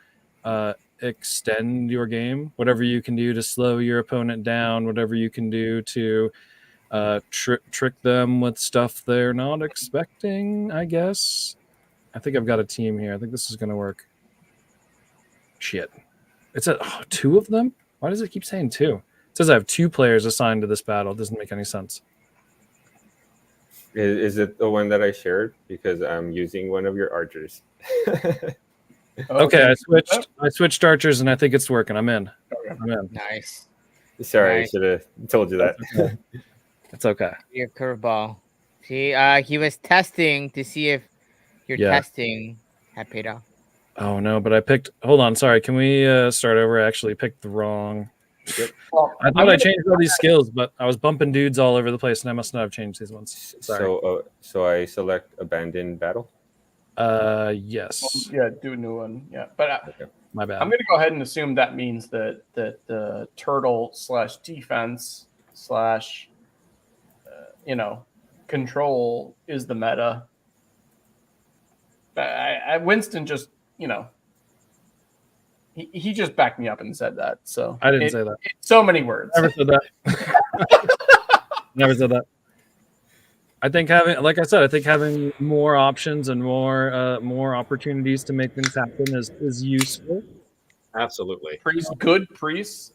extend your game, whatever you can do to slow your opponent down, whatever you can do to trick them with stuff they're not expecting, I guess. I think I've got a team here. I think this is going to work. Shit. It's two of them? Why does it keep saying two? It says I have 2 players assigned to this battle. It doesn't make any sense. Is it the one that I shared? Because I'm using one of your archers. Okay, I switched archers, and I think it's working. I'm in. Nice. Sorry, Nice. I should have told you that. It's okay. Your curveball. See, he was testing to see if your testing had paid off. Oh no, but I picked. Hold on, sorry. Can we start over? I actually picked the wrong. Well, I thought I changed all these skills, but I was bumping dudes all over the place, and I must not have changed these ones. Sorry. So I select abandoned battle. Yes. Yeah, do a new one. Yeah, but Okay. My bad. I'm going to go ahead and assume that means that the turtle / defense / control is the meta. Winston just he just backed me up and said that. So I didn't say that. So many words. Never said that. Never said that. I think having more options and more opportunities to make things happen is useful. Absolutely. Good priests.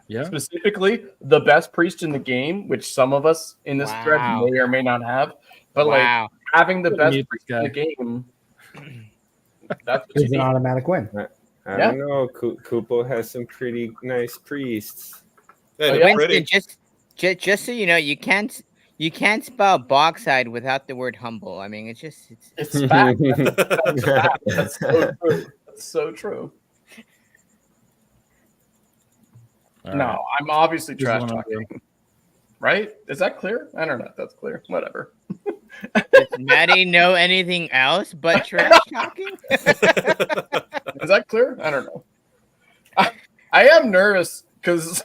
Yeah. Specifically, the best priest in the game, which some of us in this thread may or may not have. But like having the best priest in the game, that's what It's an automatic win. I don't know. Kupo has some pretty nice priests. Winston, just so you know, you can't spell Bogside without the word humble. I mean, it's fact. That's fact. That's so true. That's so true. All no, right. I'm obviously trash talking. Right? Is that clear? I don't know if that's clear. Whatever. Does Maddie know anything else but trash talking? Is that clear? I don't know. I am nervous because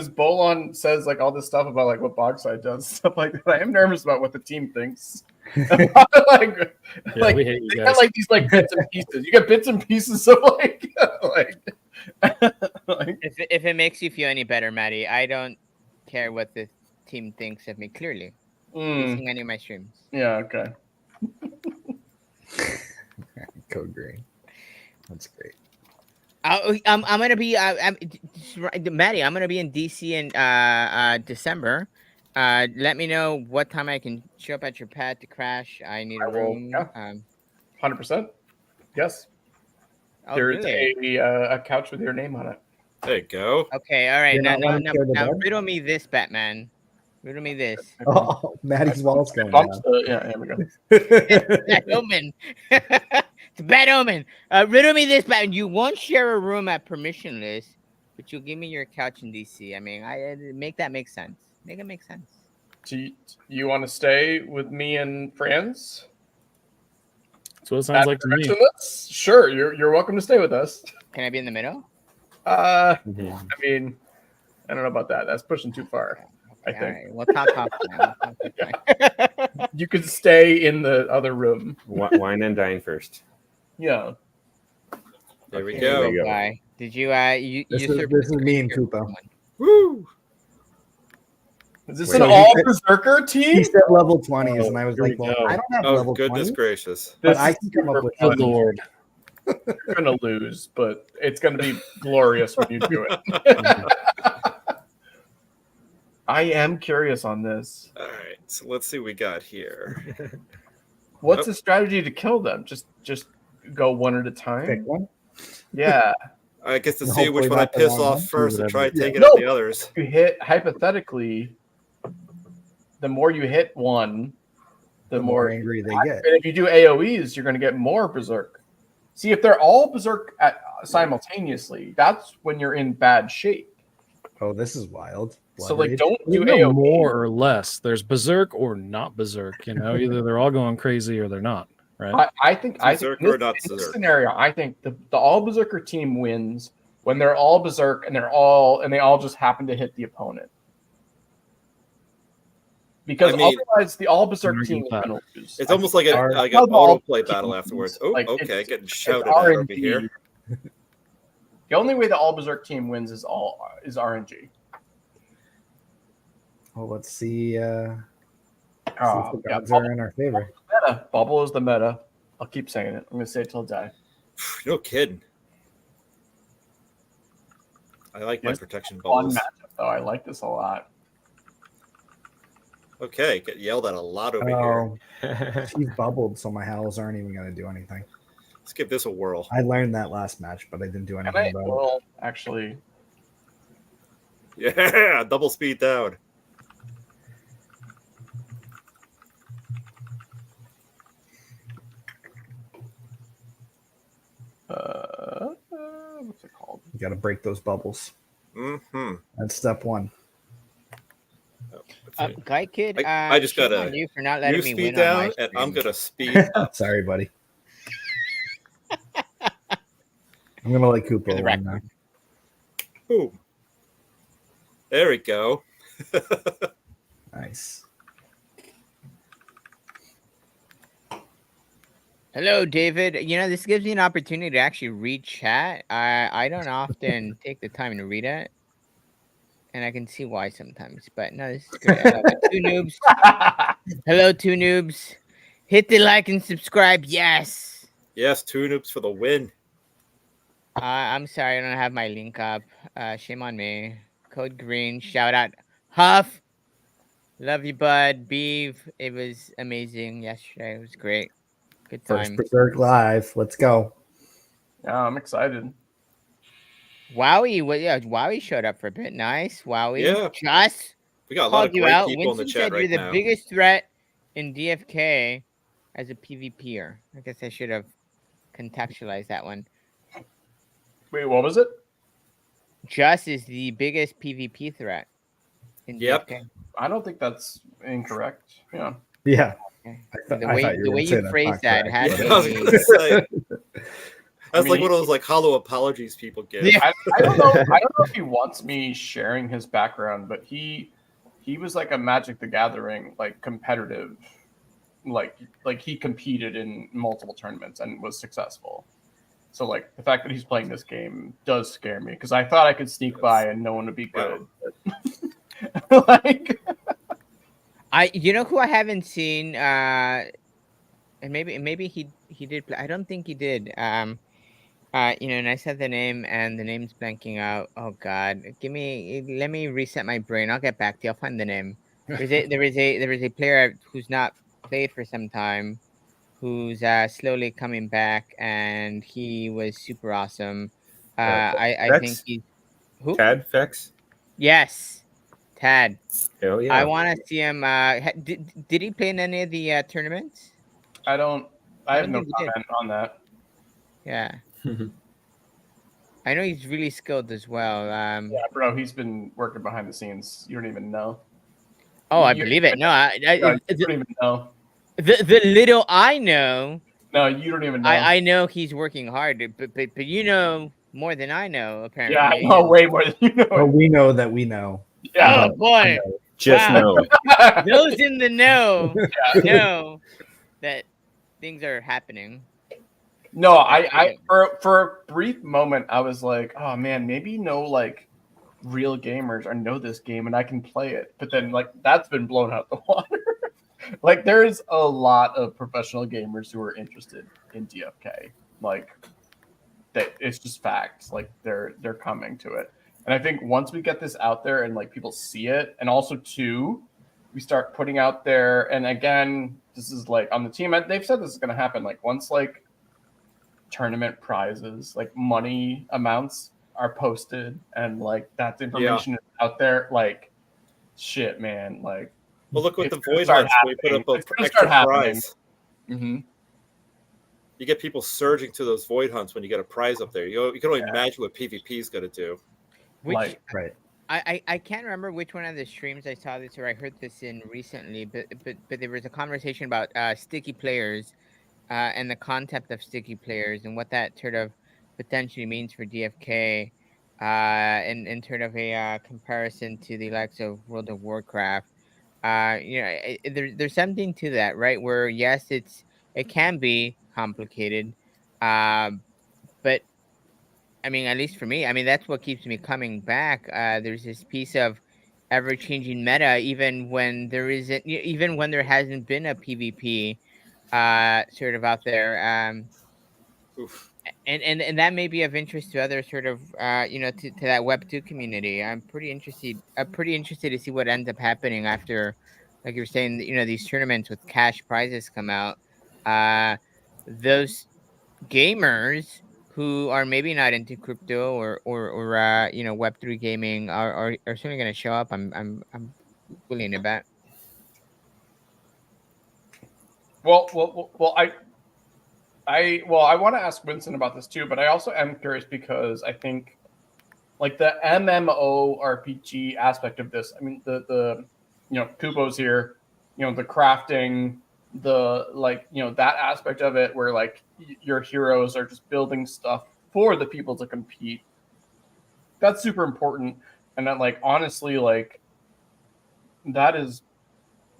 Bolon says like all this stuff about like what Bogside does, stuff like that. I am nervous about what the team thinks. We hate you they guys. got like these like bits and pieces. You get bits and pieces of like if it makes you feel any better, Maddie, I don't care what the team thinks of me. Clearly, using any of my streams. Yeah. Okay. Code green. That's great. I'm gonna be Maddie. I'm gonna be in DC in December. Let me know what time I can show up at your pad to crash. I need a room. 100%. Yes. There's a couch with your name on it. There you go. Okay. All right. Now riddle me this, Batman. Riddle me this. Oh, Maddie's wall's going down. Yeah, here we go. Bad omen. It's a bad omen. Riddle me this, Batman. You won't share a room at permissionless, but you'll give me your couch in DC. I mean, make that make sense. Make it make sense. Do you want to stay with me and friends? That's what it sounds like to me. Sure, you're welcome to stay with us. Can I be in the middle? I mean, I don't know about that. That's pushing too far. I think. Right. We'll talk offline. You could stay in the other room. Wine and dine first. Yeah. There we go. Guy. Did you This is me and Koopa. Woo! Is this an all berserker team? He said level 20s, and I was like, well, I don't have level 20s. Goodness gracious. But I can come up with Good Lord. You're gonna lose, but it's gonna be glorious when you do it. I am curious on this. All right, so let's see what we got here. What's the strategy to kill them? Just go one at a time. Pick one. Yeah. I guess to And see which hopefully one I not the piss wrong off one. first and try Whatever. taking No. out the others. You hit hypothetically. The more you hit one, the more angry they get. And if you do AOE's, you're going to get more berserk. See, if they're all berserk simultaneously, that's when you're in bad shape. Oh, this is wild. So Blood like, rage. don't do There's no AOE. more or less. There's berserk or not berserk. You know, either they're all going crazy or they're not. Right. I think Berserk in or this, not in this berserk? scenario, I think the all berserker team wins when they're all berserk and they all just happen to hit the opponent. Because I mean, otherwise, the all berserk Argue team is that. going to lose. It's almost like an Not autoplay all battle teams, afterwards. Oh, like, okay, it's getting shouted at over RNG. here. The only way the all berserk team wins is RNG. Well, let's see. See if Oh, the yeah, gods are in our favor. meta. Bubble is the meta. I'll keep saying it. I'm going to say it till I die. No kidding. I like my Yes, protection Fun bubbles. matchup, though. I like this a lot. Okay, get yelled at a lot over here. Oh, she's bubbled, so my howls aren't even going to do anything. Let's give this a whirl. I learned that last match, but I didn't do anything about it. Well, actually, Yeah, double speed down. what's it called? You got to break those bubbles. Mm-hmm. That's step one. Guy Kid, I just shame gotta on you for not letting You me speed win on down, my and I'm stream. gonna speed up. Sorry, buddy. I'm going to let Koopa For the win now. Boom. There we go. Nice. Hello, David. You know, this gives me an opportunity to actually read chat. I don't often take the time to read it, and I can see why sometimes. But no, this is great. Two noobs. Hello, two noobs. Hit the like and subscribe. Yes. Yes, two noobs for the win. I'm sorry, I don't have my link up. Shame on me. Code Green. Shout out, Huff. Love you, bud. Beeve. It was amazing yesterday. It was great. Good First time. Berserk Live. Let's go. Yeah, I'm excited. Wowie, Wowie showed up for a bit. Nice, Wowie. Yeah. Just We got a lot of called you great out. people in the Winston chat said right you're the now. biggest threat in DFK as a PvPer. I guess I should have contextualized that one. Wait, what was it? Just is the biggest PvP threat in Yep. DFK. I don't think that's incorrect. Yeah. Yeah. Okay. I The thought way you were the way gonna say you that's phrased not that correct, had Yeah, but- I was me. gonna say. That's I like mean, one of those like hollow apologies people give. Yeah. I don't know. I don't know if he wants me sharing his background, but he was like a Magic the Gathering like competitive, like he competed in multiple tournaments and was successful. So like the fact that he's playing this game does scare me because I thought I could sneak by and no one would be good. Like, You know who I haven't seen, and maybe he did play. I don't think he did. You know, and I said the name and the name's blanking out. Oh God, let me reset my brain. I'll get back to you. I'll find the name. There is a player who's not played for some time, who's slowly coming back, and he was super awesome. I Rex? think he's who? Tad Fex? Yes, Tad. Hell yeah. I want to see him. Did he play in any of the tournaments? I have don't no think he did. comment on that. Yeah. I know he's really skilled as well. Yeah, bro, he's been working behind the scenes. You don't even know. Oh, I You- believe it. No, You don't even know. the little I know, No, you don't even know. I know he's working hard, but you know more than I know apparently. yeah, I know way more than you know. But we know that we know. Yeah. Oh boy, Just Wow. know. those in the know know that things are happening. No, I for a brief moment I was like, oh man, maybe no like real gamers or know this game and I can play it. But then like that's been blown out the water. Like there's a lot of professional gamers who are interested in DFK. Like that it's just facts. Like they're coming to it. And I think once we get this out there and like people see it, and also too, we start putting out there, and again, this is like on the team, they've said this is going to happen. Like once like tournament prizes, like money amounts are posted, and like that information is out there, like shit, man. Like, Well, look with it's the gonna Void start Hunts, we put happening. up It's an gonna extra start happening. prize. Mm-hmm. You get people surging to those Void Hunts when you get a prize up there. You can only imagine what PvP is going to do. Which Like, Right. I can't remember which one of the streams I saw this or I heard this in recently, but there was a conversation about sticky players and the concept of sticky players and what that sort of potentially means for DFK in sort of a comparison to the likes of World of Warcraft. There's something to that, right? Where yes, it can be complicated, but I mean, at least for me, I mean, that's what keeps me coming back. There's this piece of ever-changing meta, even when there isn't, even when there hasn't been a PvP sort of out there. Oof. And that may be of interest to other sort of to that Web2 community. I'm pretty interested to see what ends up happening after, like you were saying, these tournaments with cash prizes come out. Those gamers who are maybe not into crypto or Web3 gaming are certainly going to show up. I'm willing to bet. well, I want to ask Winston about this too, but I also am curious because I think like the MMO RPG aspect of this. I mean, the Kubo's here, the crafting, the that aspect of it where like your heroes are just building stuff for the people to compete. That's super important, and that like honestly like that is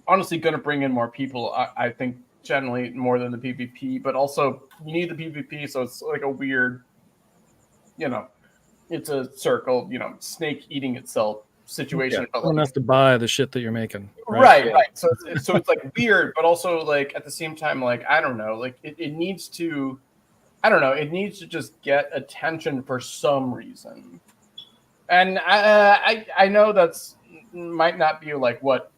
honestly going to bring in more people. I think generally more than the PvP, but also you need the PvP, so it's like a weird, it's a circle, snake eating itself situation. Yeah, but someone has to buy the shit that you're making. right. So it's like weird, but also like at the same time, like I don't know, like it needs to, I don't know, it needs to just get attention for some reason. And I know that's might not be like what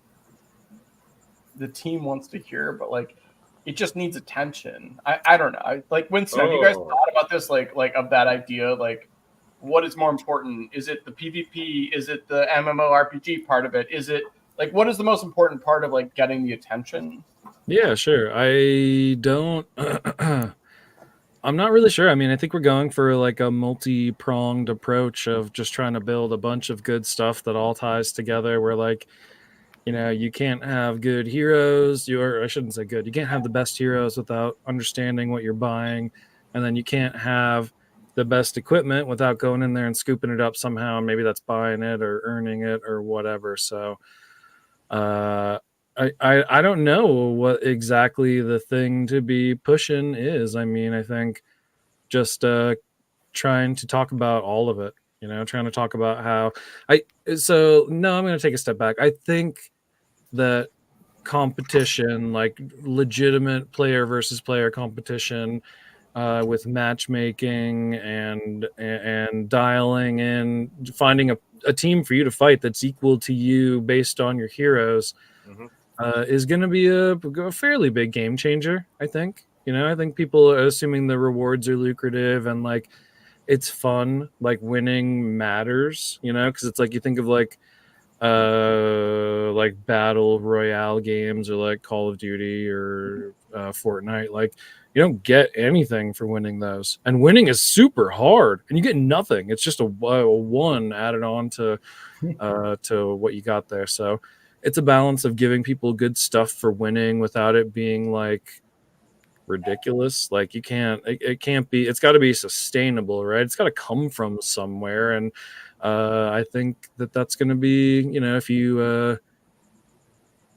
the team wants to hear, but like it just needs attention. I don't know. Like Winston, have you guys thought about this? Like of that idea? Like, what is more important? Is it the PvP? Is it the MMORPG part of it? Is it like what is the most important part of like getting the attention? Yeah, sure. I don't. I'm not really sure. I mean, I think we're going for like a multi-pronged approach of just trying to build a bunch of good stuff that all ties together. Where like, you can't have good heroes. I shouldn't say good. You can't have the best heroes without understanding what you're buying, and then you can't have the best equipment without going in there and scooping it up somehow. Maybe that's buying it or earning it or whatever. So, I don't know what exactly the thing to be pushing is. I mean, I think just trying to talk about all of it, trying to talk about how I'm going to take a step back. I think that competition, like legitimate player versus player competition, with matchmaking and dialing in, finding a team for you to fight that's equal to you based on your heroes, is going to be a fairly big game changer, I think. I think people are assuming the rewards are lucrative and like it's fun, like winning matters, because it's like you think of like battle royale games or like Call of Duty or Fortnite. Like you don't get anything for winning those, and winning is super hard and you get nothing. It's just a one added on to what you got there. So it's a balance of giving people good stuff for winning without it being like ridiculous. Like you can't, it can't be, it's got to be sustainable, right? It's got to come from somewhere. And I think that's going to be, if you,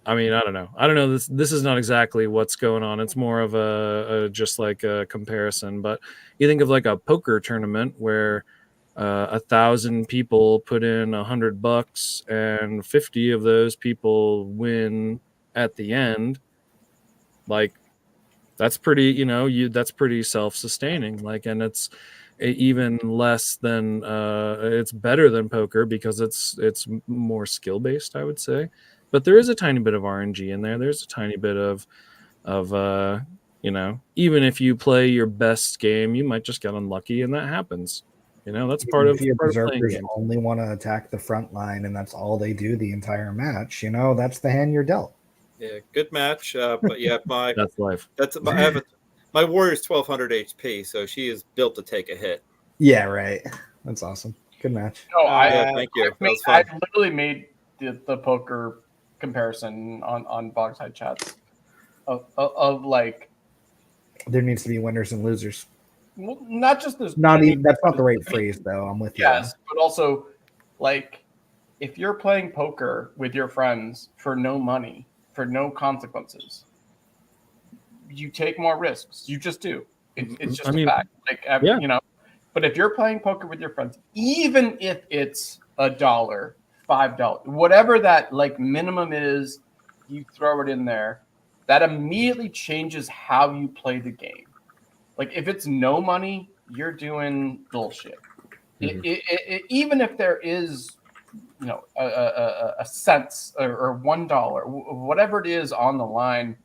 I mean, I don't know. This is not exactly what's going on. It's more of a just like a comparison. But you think of like a poker tournament where 1,000 people put in $100 and 50 of those people win at the end. Like that's pretty, that's pretty self-sustaining. Like, and it's even less than it's better than poker because it's more skill based, I would say. But there is a tiny bit of RNG in there. There's a tiny bit of even if you play your best game, you might just get unlucky, and that happens. That's part of your playing berserkers games. only want to attack the front line, and that's all they do the entire match. That's the hand you're dealt. Yeah, good match. But yeah, That's life. My warrior's 1200 HP, so she is built to take a hit. Yeah, right. That's awesome. Good match. No, Thank you. That was fun. I literally made the poker comparison on Bogside chats of like there needs to be winners and losers. Well, not just this. Not even that's not the right phrase, though. I'm with you. Yes, but also like if you're playing poker with your friends for no money, for no consequences, you take more risks. You just do. It's just a fact. But if you're playing poker with your friends, even if it's $1, $5, whatever that like minimum is, you throw it in there. That immediately changes how you play the game. Like if it's no money, you're doing bullshit. Mm-hmm. Even if there is, a cent or $1, whatever it is on the line,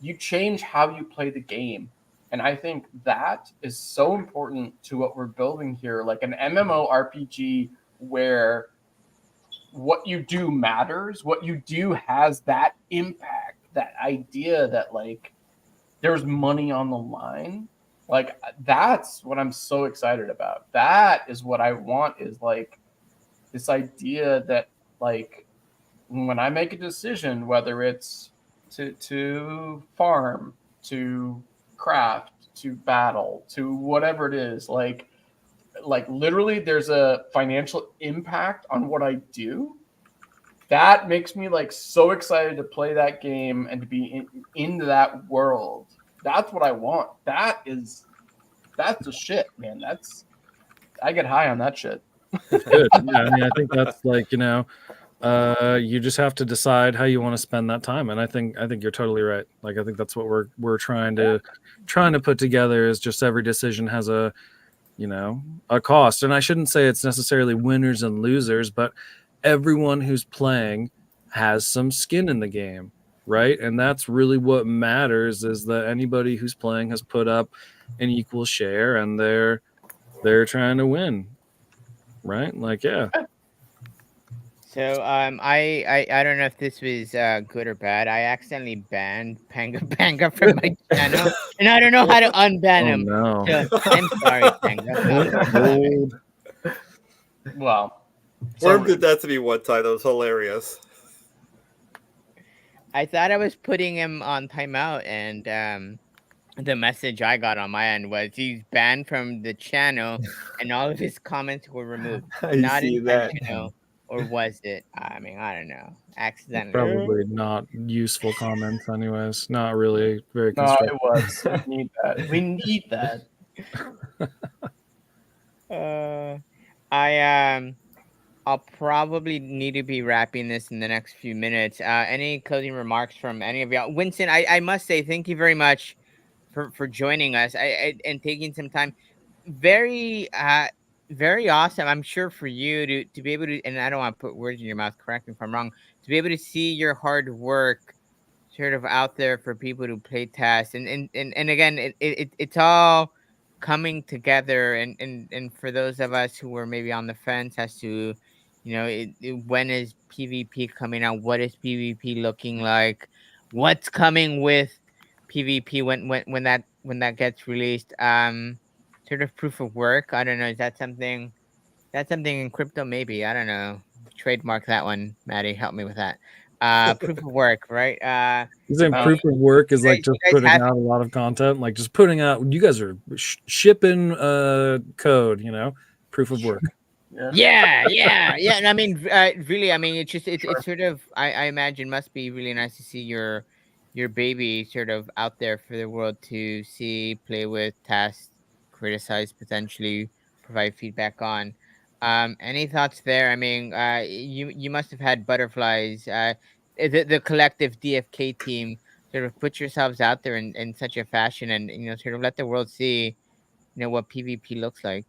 you change how you play the game. And I think that is so important to what we're building here, like an MMORPG where what you do matters, what you do has that impact, that idea that like there's money on the line. Like that's what I'm so excited about. That is what I want, is like this idea that like when I make a decision, whether it's to farm, to craft, to battle, to whatever it is, like literally there's a financial impact on what I do. That makes me like so excited to play that game and to be into that world. That's what I want. That's the shit, man. I get high on that shit. Good. Yeah, I mean, I think that's like, you just have to decide how you want to spend that time. And I think you're totally right. Like, I think that's what we're trying to put together, is just every decision has a cost. And I shouldn't say it's necessarily winners and losers, but everyone who's playing has some skin in the game, right? And that's really what matters, is that anybody who's playing has put up an equal share and they're trying to win, right? Like, yeah. So I don't know if this was good or bad. I accidentally banned Panga from my channel, and I don't know how to unban him. No. So, I'm sorry, Panga. Wow. Worm did that to me one time. That was hilarious. I thought I was putting him on timeout, and the message I got on my end was he's banned from the channel, and all of his comments were removed. Not intentional, or was it? I mean, I don't know. Accidentally. Probably not useful comments, anyways. Not really very No, constructive. it was. We need that. We need that. I'll probably need to be wrapping this in the next few minutes. Any closing remarks from any of y'all? Winston, I must say thank you very much for joining us and taking some time. Very awesome. I'm sure for you to be able to, and I don't want to put words in your mouth, correct me if I'm wrong, to be able to see your hard work sort of out there for people to play test. And again, it's all coming together. And for those of us who were maybe on the fence as to, when is PvP coming out? What is PvP looking like? What's coming with PvP when that gets released? Sort of proof of work. I don't know. Is that something in crypto? Maybe. I don't know. Trademark that one, Maddie. Help me with that. Proof of work, right? Isn't proof of work is like just putting out a lot of content, like just putting out. You guys are shipping code, proof of work. Yeah. And I mean, really, I mean, it's sort of. I imagine must be really nice to see your baby sort of out there for the world to see, play with, test, criticize, potentially provide feedback on. Any thoughts there? I mean, you must have had butterflies. The collective DFK team sort of put yourselves out there in such a fashion, and sort of let the world see, what PvP looks like.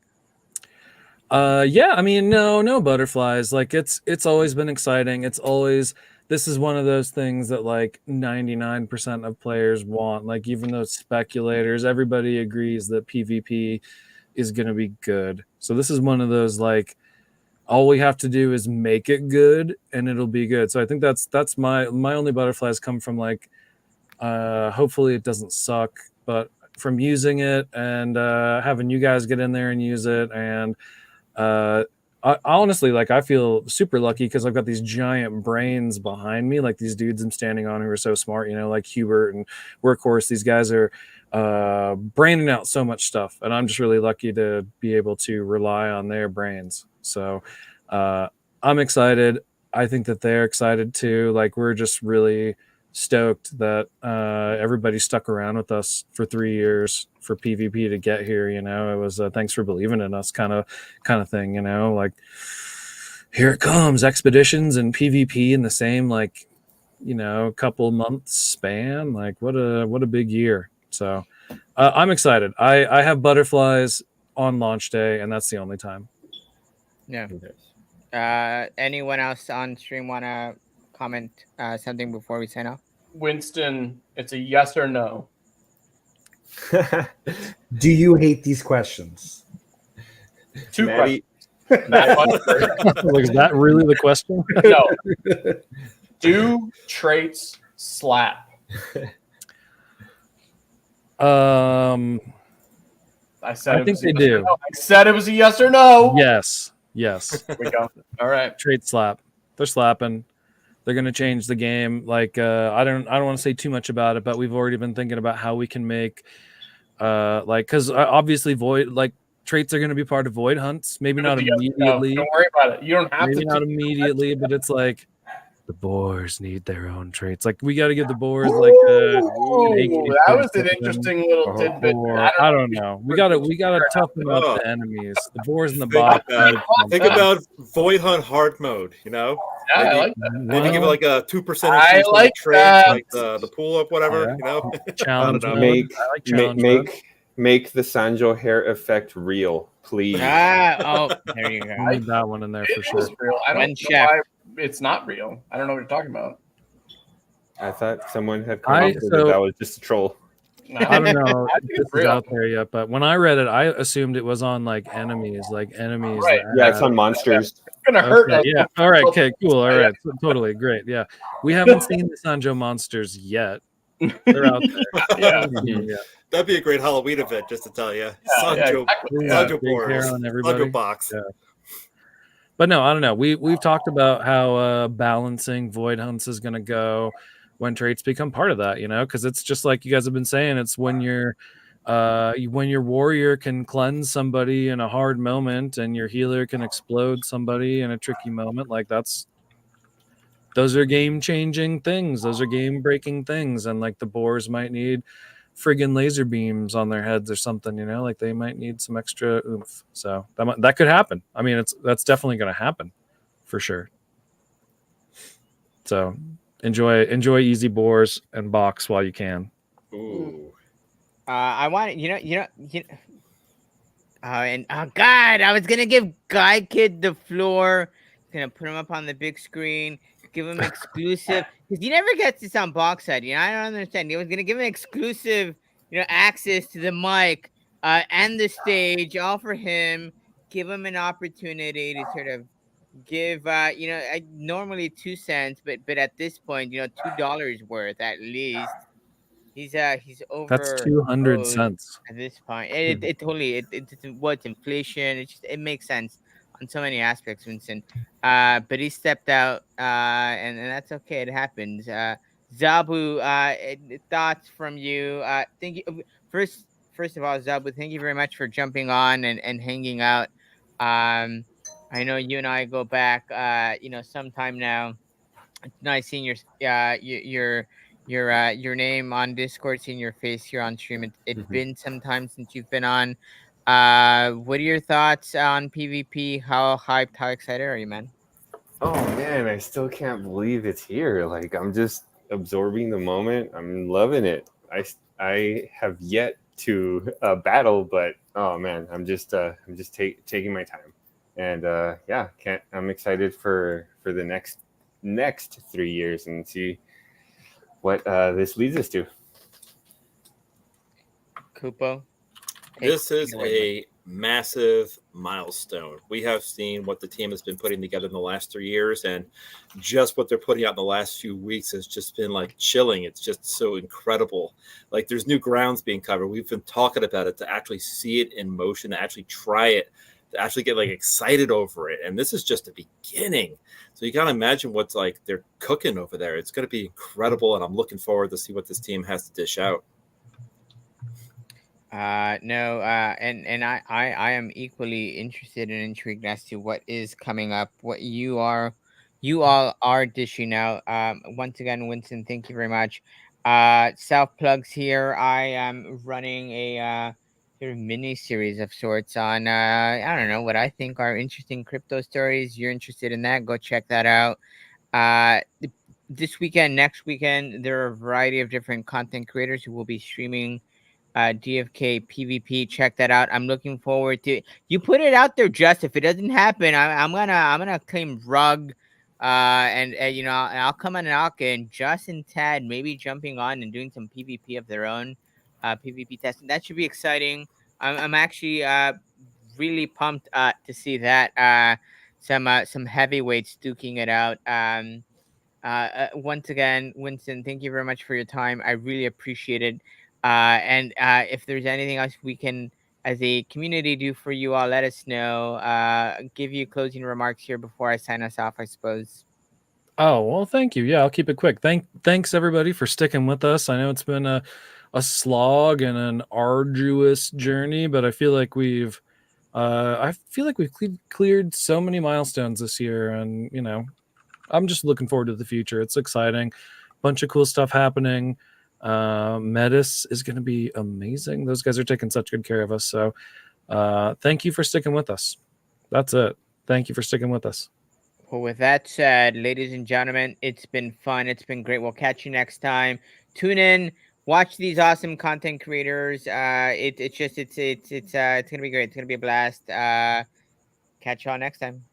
Yeah, I mean, no butterflies. Like it's always been exciting. This is one of those things that like 99% of players want. Like even those speculators, everybody agrees that PvP is going to be good. So this is one of those like all we have to do is make it good and it'll be good. So I think that's my only butterflies come from like hopefully it doesn't suck, but from using it and having you guys get in there and use it. And I honestly, like, I feel super lucky because I've got these giant brains behind me, like these dudes I'm standing on who are so smart, like Hubert and Workhorse. These guys are braining out so much stuff, and I'm just really lucky to be able to rely on their brains. So I'm excited. I think that they're excited too. Like, we're just really stoked that everybody stuck around with us for 3 years for PvP to get here. It was thanks for believing in us kind of thing. Like, here it comes, expeditions and PvP in the same couple months span. Like, what a big year. So I'm excited. I have butterflies on launch day, and that's the only time. Yeah. Anyone else on stream want to comment something before we sign off? Winston, it's a yes or no. Do you hate these questions? Two Maddie- questions. Like, is that really the question? No. Do traits slap? I think they do. I said it was a yes or no. Yes. There we go. All right. Trait slap. They're slapping. They're going to change the game. Like, I don't want to say too much about it, but we've already been thinking about how we can make because obviously void, like, traits are going to be part of void hunts. Maybe not immediately. Don't worry about it. You don't have Maybe to. not immediately, but it's like the boars need their own traits. Like, we got to give the boars like that was an interesting little tidbit. I don't know. We gotta toughen up the enemies. The boars in the box. Think about Void Hunt hard mode. Yeah, maybe, I like that. Maybe give it like a 2% I increase like on the that. trade, like the pull up, whatever. Challenge I don't know. mode. I like challenge mode. Make the Sanjo hair effect real, please. There you go. I need that one in there for sure. Real. I don't know why it's not real. I don't know what you're talking about. I thought someone had come up with that was just a troll. I don't know I if think this it's is real. out there yet, but when I read it, I assumed it was on like enemies. Right. Yeah, it's on monsters. It's gonna hurt us. Yeah. All right. Okay. Cool. All right. Totally great. Yeah. We haven't seen the Sanjo monsters yet. They're out there. Yeah. That'd be a great Halloween event, just to tell you. Exactly. Sanjo Big hair boars, on everybody. Sanjo box. Yeah. But no, I don't know. We've talked about how balancing void hunts is going to go when traits become part of that, because it's just like you guys have been saying. It's when your warrior can cleanse somebody in a hard moment and your healer can explode somebody in a tricky moment. Like, those are game changing things. Those are game breaking things. And like, the boars might need friggin' laser beams on their heads or something, like they might need some extra oomph. So that could happen. I mean, that's definitely going to happen for sure. So enjoy easy boars and box while you can. Ooh. I want and oh god, I was gonna give Guy Kid the floor. Gonna put him up on the big screen, give him exclusive because he never gets this on box side. I don't understand. He was gonna give him exclusive, access to the mic and the stage, all for him. Give him an opportunity to sort of give normally 2 cents, but at this point, $2 worth at least. He's over. That's 200 cents at this point. It totally it's inflation. It makes sense on so many aspects, Vincent. But he stepped out, and that's okay. It happens. Zabu, thoughts from you? Thank you. First of all, Zabu, thank you very much for jumping on and hanging out. I know you and I go back, sometime now. It's nice seeing your name on Discord, seeing your face here on stream. It's been some time since you've been on. What are your thoughts on PvP? How hyped, how excited are you, man? Oh man, I still can't believe it's here. Like, I'm just absorbing the moment. I'm loving it. I have yet to battle, but oh man, I'm just taking my time. And I'm excited for the next 3 years and see what this leads us to. Kupo. This is a massive milestone. We have seen what the team has been putting together in the last 3 years, and just what they're putting out in the last few weeks has just been like chilling. It's just so incredible. Like there's new grounds being covered. We've been talking about it, to actually see it in motion, to actually try it, to actually get like excited over it. And this is just the beginning. So you gotta imagine what's like they're cooking over there. It's going to be incredible, and I'm looking forward to see what this team has to dish out. And I am equally interested and intrigued as to what is coming up, what you all are dishing out. Once again, Winston, thank you very much. Self plugs here. I am running a sort of mini series of sorts on I don't know, what I think are interesting crypto stories. You're interested in that? Go check that out. This weekend, next weekend, there are a variety of different content creators who will be streaming DFK PVP. Check that out. I'm looking forward to it. You put it out there, Just. If it doesn't happen, I'm gonna claim rug, and you know, I'll come on and and Just and Tad maybe jumping on and doing some PVP of their own, PVP testing. That should be exciting. I'm actually really pumped to see that some heavyweights duking it out. Once again, Winston, thank you very much for your time. I really appreciate it. And if there's anything else we can, as a community, do for you all, let us know. Give you closing remarks here before I sign us off, I suppose. Oh, well, thank you. Yeah, I'll keep it quick. Thanks everybody for sticking with us. I know it's been a slog and an arduous journey, but I feel like we've cleared so many milestones this year, and you know, I'm just looking forward to the future. It's exciting. Bunch of cool stuff happening. Metis is going to be amazing. Those guys are taking such good care of us. So thank you for sticking with us. That's it. Thank you for sticking with us. Well, with that said, ladies and gentlemen, it's been fun. It's been great. We'll catch you next time. Tune in. Watch these awesome content creators. It's gonna be great. It's gonna be a blast. Catch y'all next time.